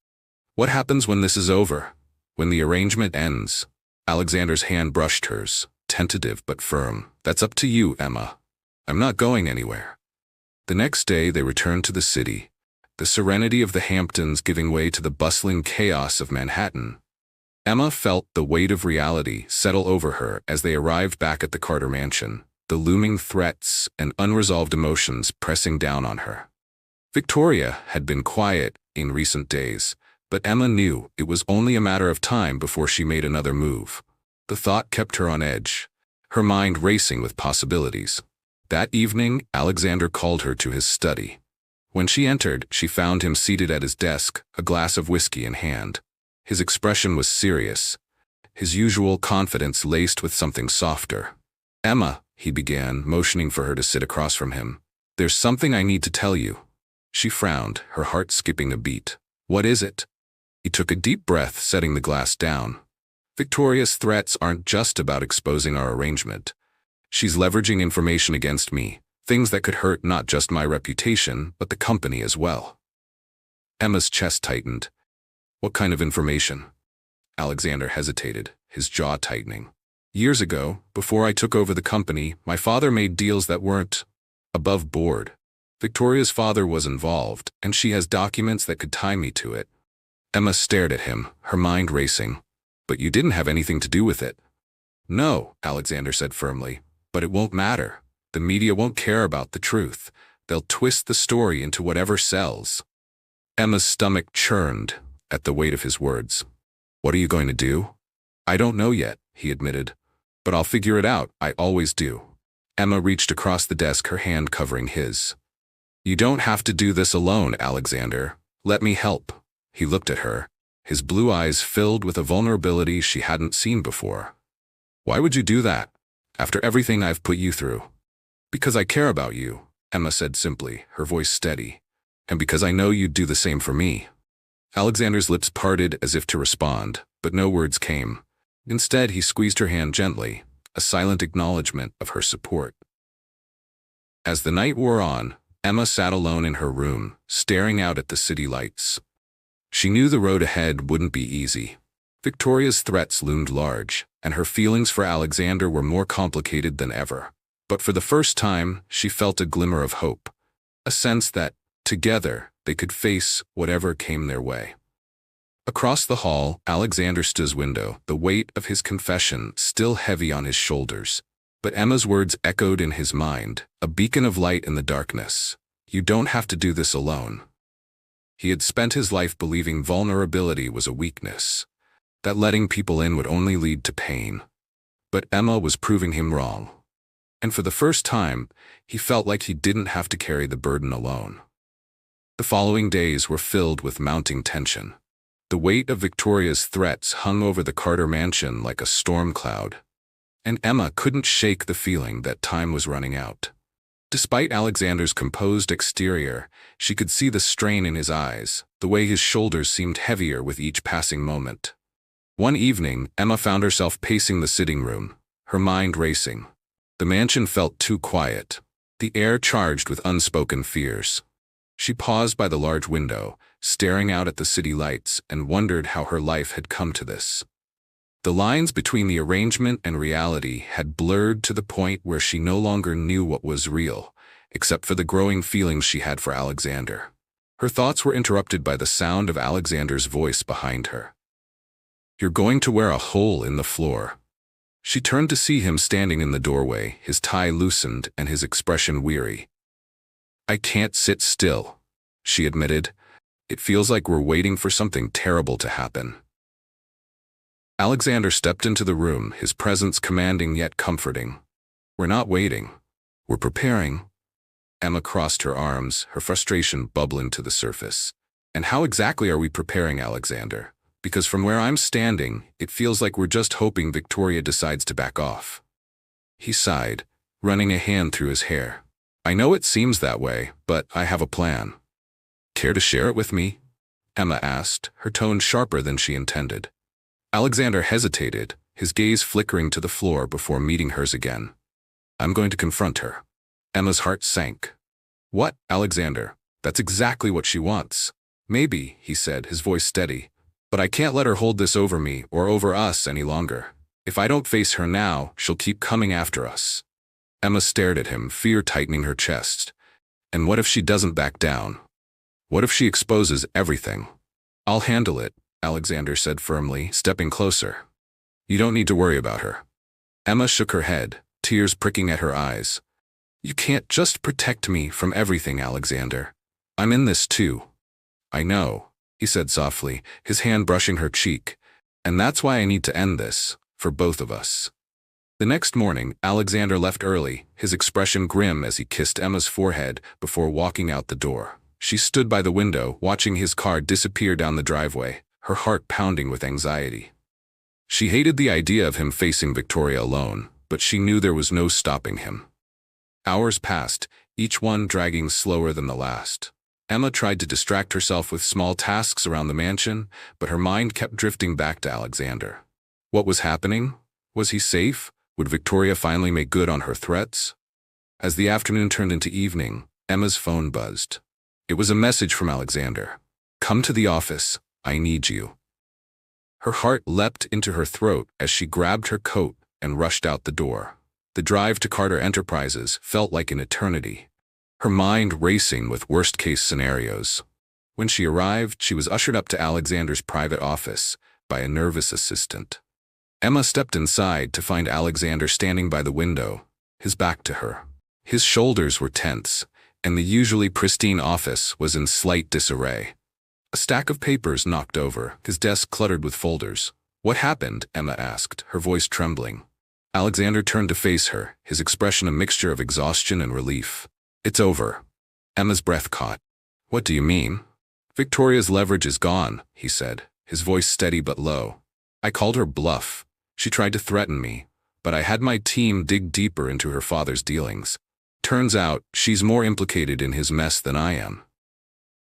What happens when this is over? When the arrangement ends? Alexander's hand brushed hers, tentative but firm. That's up to you, Emma. I'm not going anywhere. The next day they returned to the city, the serenity of the Hamptons giving way to the bustling chaos of Manhattan. Emma felt the weight of reality settle over her as they arrived back at the Carter mansion, the looming threats and unresolved emotions pressing down on her. Victoria had been quiet in recent days, but Emma knew it was only a matter of time before she made another move. The thought kept her on edge, her mind racing with possibilities. That evening, Alexander called her to his study. When she entered, she found him seated at his desk, a glass of whiskey in hand. His expression was serious, his usual confidence laced with something softer. Emma, he began, motioning for her to sit across from him. There's something I need to tell you. She frowned, her heart skipping a beat. What is it? He took a deep breath, setting the glass down. Victoria's threats aren't just about exposing our arrangement. She's leveraging information against me, things that could hurt not just my reputation, but the company as well. Emma's chest tightened. What kind of information? Alexander hesitated, his jaw tightening. Years ago, before I took over the company, my father made deals that weren't above board. Victoria's father was involved, and she has documents that could tie me to it. Emma stared at him, her mind racing. But you didn't have anything to do with it. No, Alexander said firmly, but it won't matter. The media won't care about the truth. They'll twist the story into whatever sells. Emma's stomach churned at the weight of his words. What are you going to do? I don't know yet, he admitted. But I'll figure it out, I always do. Emma reached across the desk, her hand covering his. You don't have to do this alone, Alexander. Let me help. He looked at her, his blue eyes filled with a vulnerability she hadn't seen before. Why would you do that, after everything I've put you through? Because I care about you, Emma said simply, her voice steady. And because I know you'd do the same for me. Alexander's lips parted as if to respond, but no words came. Instead, he squeezed her hand gently, a silent acknowledgement of her support. As the night wore on, Emma sat alone in her room, staring out at the city lights. She knew the road ahead wouldn't be easy. Victoria's threats loomed large, and her feelings for Alexander were more complicated than ever. But for the first time, she felt a glimmer of hope, a sense that, together, they could face whatever came their way. Across the hall, Alexander stood at his window, the weight of his confession still heavy on his shoulders. But Emma's words echoed in his mind, a beacon of light in the darkness. You don't have to do this alone. He had spent his life believing vulnerability was a weakness, that letting people in would only lead to pain. But Emma was proving him wrong. And for the first time, he felt like he didn't have to carry the burden alone. The following days were filled with mounting tension. The weight of Victoria's threats hung over the Carter mansion like a storm cloud. And Emma couldn't shake the feeling that time was running out. Despite Alexander's composed exterior, she could see the strain in his eyes, the way his shoulders seemed heavier with each passing moment. One evening, Emma found herself pacing the sitting room, her mind racing. The mansion felt too quiet, the air charged with unspoken fears. She paused by the large window, staring out at the city lights, and wondered how her life had come to this. The lines between the arrangement and reality had blurred to the point where she no longer knew what was real, except for the growing feelings she had for Alexander. Her thoughts were interrupted by the sound of Alexander's voice behind her. You're going to wear a hole in the floor. She turned to see him standing in the doorway, his tie loosened and his expression weary. I can't sit still, she admitted. It feels like we're waiting for something terrible to happen. Alexander stepped into the room, his presence commanding yet comforting. We're not waiting. We're preparing. Emma crossed her arms, her frustration bubbling to the surface. And how exactly are we preparing, Alexander? Because from where I'm standing, it feels like we're just hoping Victoria decides to back off. He sighed, running a hand through his hair. I know it seems that way, but I have a plan. Care to share it with me? Emma asked, her tone sharper than she intended. Alexander hesitated, his gaze flickering to the floor before meeting hers again. I'm going to confront her. Emma's heart sank. What, Alexander? That's exactly what she wants. Maybe, he said, his voice steady. But I can't let her hold this over me or over us any longer. If I don't face her now, she'll keep coming after us. Emma stared at him, fear tightening her chest. And what if she doesn't back down? What if she exposes everything? I'll handle it, Alexander said firmly, stepping closer. You don't need to worry about her. Emma shook her head, tears pricking at her eyes. You can't just protect me from everything, Alexander. I'm in this too. I know, he said softly, his hand brushing her cheek. And that's why I need to end this, for both of us. The next morning, Alexander left early, his expression grim as he kissed Emma's forehead before walking out the door. She stood by the window, watching his car disappear down the driveway, her heart pounding with anxiety. She hated the idea of him facing Victoria alone, but she knew there was no stopping him. Hours passed, each one dragging slower than the last. Emma tried to distract herself with small tasks around the mansion, but her mind kept drifting back to Alexander. What was happening? Was he safe? Would Victoria finally make good on her threats? As the afternoon turned into evening, Emma's phone buzzed. It was a message from Alexander. Come to the office. I need you. Her heart leapt into her throat as she grabbed her coat and rushed out the door. The drive to Carter Enterprises felt like an eternity, her mind racing with worst-case scenarios. When she arrived, she was ushered up to Alexander's private office by a nervous assistant. Emma stepped inside to find Alexander standing by the window, his back to her. His shoulders were tense, and the usually pristine office was in slight disarray. A stack of papers knocked over, his desk cluttered with folders. "What happened?" Emma asked, her voice trembling. Alexander turned to face her, his expression a mixture of exhaustion and relief. "It's over." Emma's breath caught. "What do you mean?" "Victoria's leverage is gone," he said, his voice steady but low. "I called her bluff. She tried to threaten me, but I had my team dig deeper into her father's dealings. Turns out she's more implicated in his mess than I am."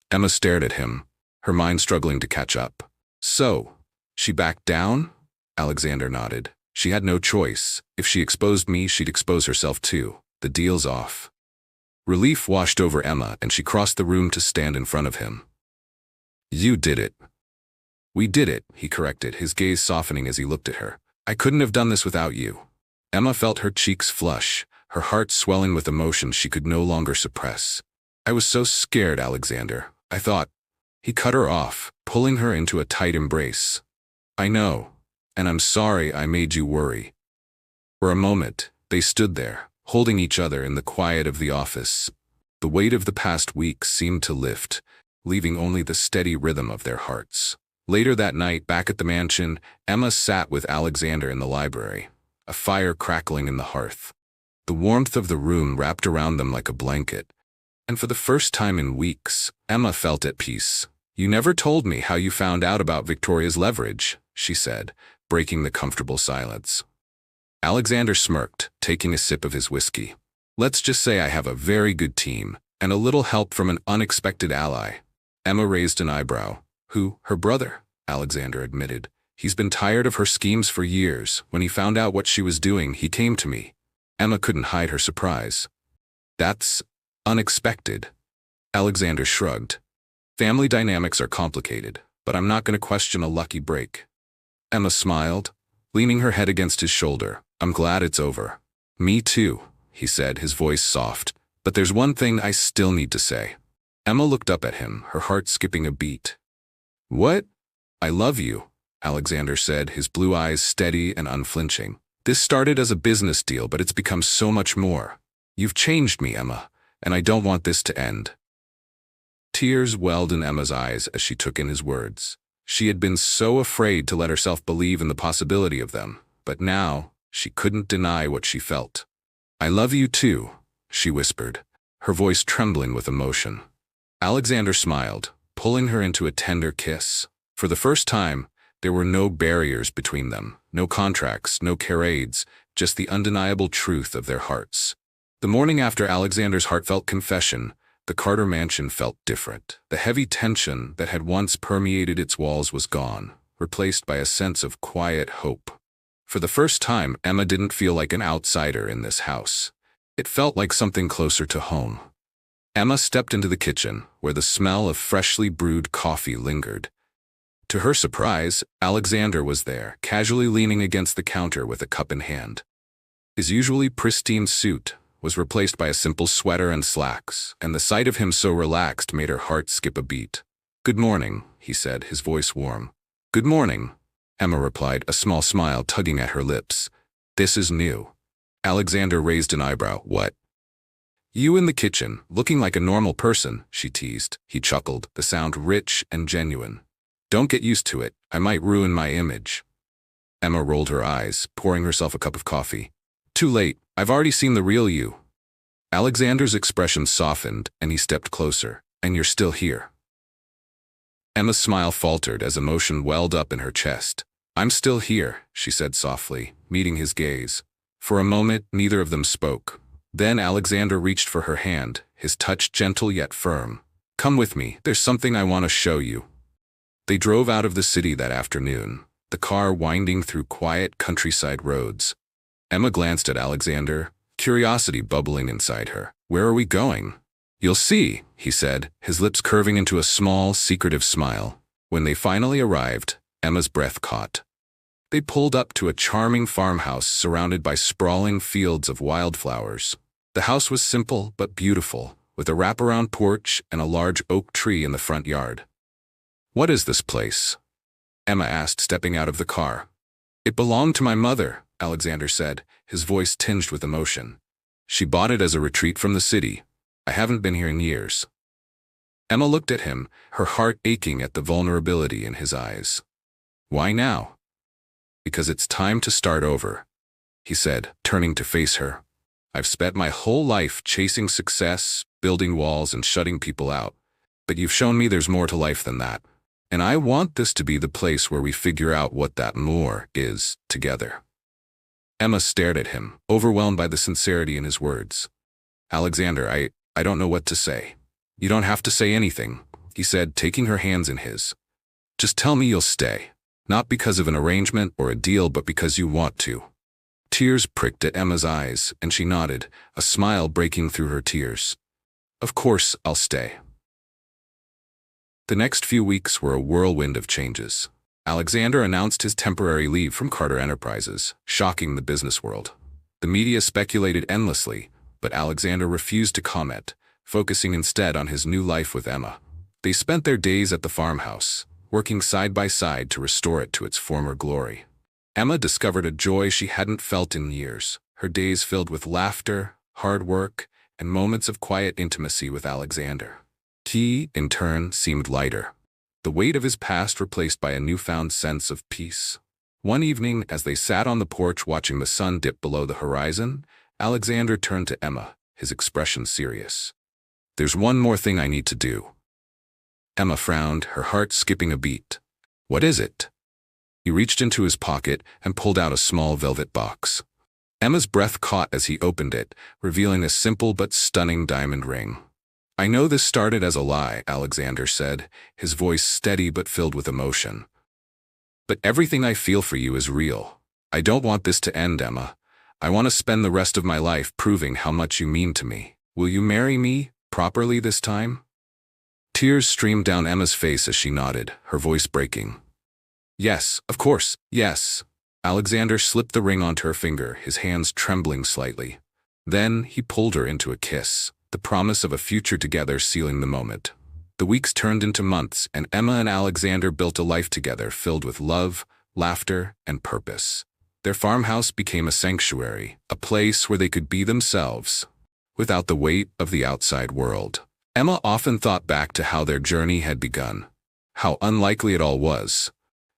Emma stared at him, her mind struggling to catch up. "So, she backed down?" Alexander nodded. "She had no choice. If she exposed me, she'd expose herself too. The deal's off." Relief washed over Emma, and she crossed the room to stand in front of him. "You did it." "We did it," he corrected, his gaze softening as he looked at her. "I couldn't have done this without you." Emma felt her cheeks flush, her heart swelling with emotion she could no longer suppress. "I was so scared, Alexander. I thought—" He cut her off, pulling her into a tight embrace. "I know, and I'm sorry I made you worry." For a moment, they stood there, holding each other in the quiet of the office. The weight of the past weeks seemed to lift, leaving only the steady rhythm of their hearts. Later that night, back at the mansion, Emma sat with Alexander in the library, a fire crackling in the hearth. The warmth of the room wrapped around them like a blanket, and for the first time in weeks, Emma felt at peace. "You never told me how you found out about Victoria's leverage," she said, breaking the comfortable silence. Alexander smirked, taking a sip of his whiskey. "Let's just say I have a very good team, and a little help from an unexpected ally." Emma raised an eyebrow. "Who? Her brother?" Alexander admitted. "He's been tired of her schemes for years. When he found out what she was doing, he came to me." Emma couldn't hide her surprise. "That's unexpected." Alexander shrugged. "Family dynamics are complicated, but I'm not going to question a lucky break." Emma smiled, leaning her head against his shoulder. "I'm glad it's over." "Me too," he said, his voice soft. "But there's one thing I still need to say." Emma looked up at him, her heart skipping a beat. "What?" "I love you," Alexander said, his blue eyes steady and unflinching. "This started as a business deal, but it's become so much more. You've changed me, Emma, and I don't want this to end." Tears welled in Emma's eyes as she took in his words. She had been so afraid to let herself believe in the possibility of them, but now she couldn't deny what she felt. "I love you too," she whispered, her voice trembling with emotion. Alexander smiled, pulling her into a tender kiss. For the first time, there were no barriers between them, no contracts, no charades, just the undeniable truth of their hearts. The morning after Alexander's heartfelt confession, the Carter mansion felt different. The heavy tension that had once permeated its walls was gone, replaced by a sense of quiet hope. For the first time, Emma didn't feel like an outsider in this house. It felt like something closer to home. Emma stepped into the kitchen, where the smell of freshly brewed coffee lingered. To her surprise, Alexander was there, casually leaning against the counter with a cup in hand. His usually pristine suit was replaced by a simple sweater and slacks, and the sight of him so relaxed made her heart skip a beat. "Good morning," he said, his voice warm. "Good morning," Emma replied, a small smile tugging at her lips. "This is new." Alexander raised an eyebrow. "What?" "You in the kitchen, looking like a normal person," she teased. He chuckled, the sound rich and genuine. "Don't get used to it. I might ruin my image." Emma rolled her eyes, pouring herself a cup of coffee. "Too late. I've already seen the real you." Alexander's expression softened, and he stepped closer. "And you're still here." Emma's smile faltered as emotion welled up in her chest. "I'm still here," she said softly, meeting his gaze. For a moment, neither of them spoke. Then Alexander reached for her hand, his touch gentle yet firm. "Come with me. There's something I want to show you." They drove out of the city that afternoon, the car winding through quiet countryside roads. Emma glanced at Alexander, curiosity bubbling inside her. "Where are we going?" "You'll see," he said, his lips curving into a small, secretive smile. When they finally arrived, Emma's breath caught. They pulled up to a charming farmhouse surrounded by sprawling fields of wildflowers. The house was simple but beautiful, with a wraparound porch and a large oak tree in the front yard. "What is this place?" Emma asked, stepping out of the car. "It belonged to my mother," Alexander said, his voice tinged with emotion. "She bought it as a retreat from the city. I haven't been here in years." Emma looked at him, her heart aching at the vulnerability in his eyes. "Why now?" "Because it's time to start over," he said, turning to face her. "I've spent my whole life chasing success, building walls, and shutting people out. But you've shown me there's more to life than that. And I want this to be the place where we figure out what that more is together." Emma stared at him, overwhelmed by the sincerity in his words. "Alexander, I don't know what to say." "You don't have to say anything," he said, taking her hands in his. "Just tell me you'll stay. Not because of an arrangement or a deal, but because you want to." Tears pricked at Emma's eyes, and she nodded, a smile breaking through her tears. "Of course, I'll stay." The next few weeks were a whirlwind of changes. Alexander announced his temporary leave from Carter Enterprises, shocking the business world. The media speculated endlessly, but Alexander refused to comment, focusing instead on his new life with Emma. They spent their days at the farmhouse, working side by side to restore it to its former glory. Emma discovered a joy she hadn't felt in years, her days filled with laughter, hard work, and moments of quiet intimacy with Alexander. He, in turn, seemed lighter, the weight of his past replaced by a newfound sense of peace. One evening, as they sat on the porch watching the sun dip below the horizon, Alexander turned to Emma, his expression serious. "There's one more thing I need to do." Emma frowned, her heart skipping a beat. "What is it?" He reached into his pocket and pulled out a small velvet box. Emma's breath caught as he opened it, revealing a simple but stunning diamond ring. "I know this started as a lie," Alexander said, his voice steady but filled with emotion. "But everything I feel for you is real. I don't want this to end, Emma. I want to spend the rest of my life proving how much you mean to me. Will you marry me, properly this time?" Tears streamed down Emma's face as she nodded, her voice breaking. "Yes, of course, yes." Alexander slipped the ring onto her finger, his hands trembling slightly. Then he pulled her into a kiss, the promise of a future together sealing the moment. The weeks turned into months, and Emma and Alexander built a life together filled with love, laughter, and purpose. Their farmhouse became a sanctuary, a place where they could be themselves, without the weight of the outside world. Emma often thought back to how their journey had begun, how unlikely it all was,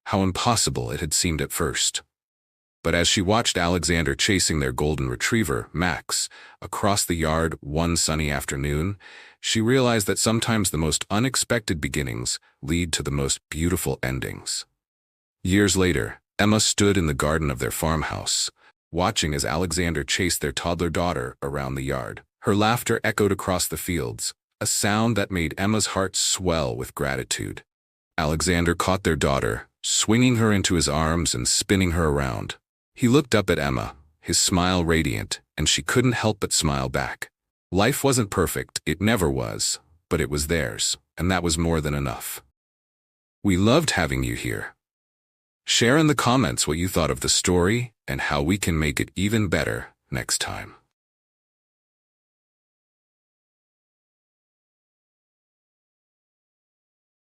how impossible it had seemed at first. But as she watched Alexander chasing their golden retriever, Max, across the yard one sunny afternoon, she realized that sometimes the most unexpected beginnings lead to the most beautiful endings. Years later, Emma stood in the garden of their farmhouse, watching as Alexander chased their toddler daughter around the yard. Her laughter echoed across the fields, a sound that made Emma's heart swell with gratitude. Alexander caught their daughter, swinging her into his arms and spinning her around. He looked up at Emma, his smile radiant, and she couldn't help but smile back. Life wasn't perfect, it never was, but it was theirs, and that was more than enough. We loved having you here. Share in the comments what you thought of the story and how we can make it even better next time.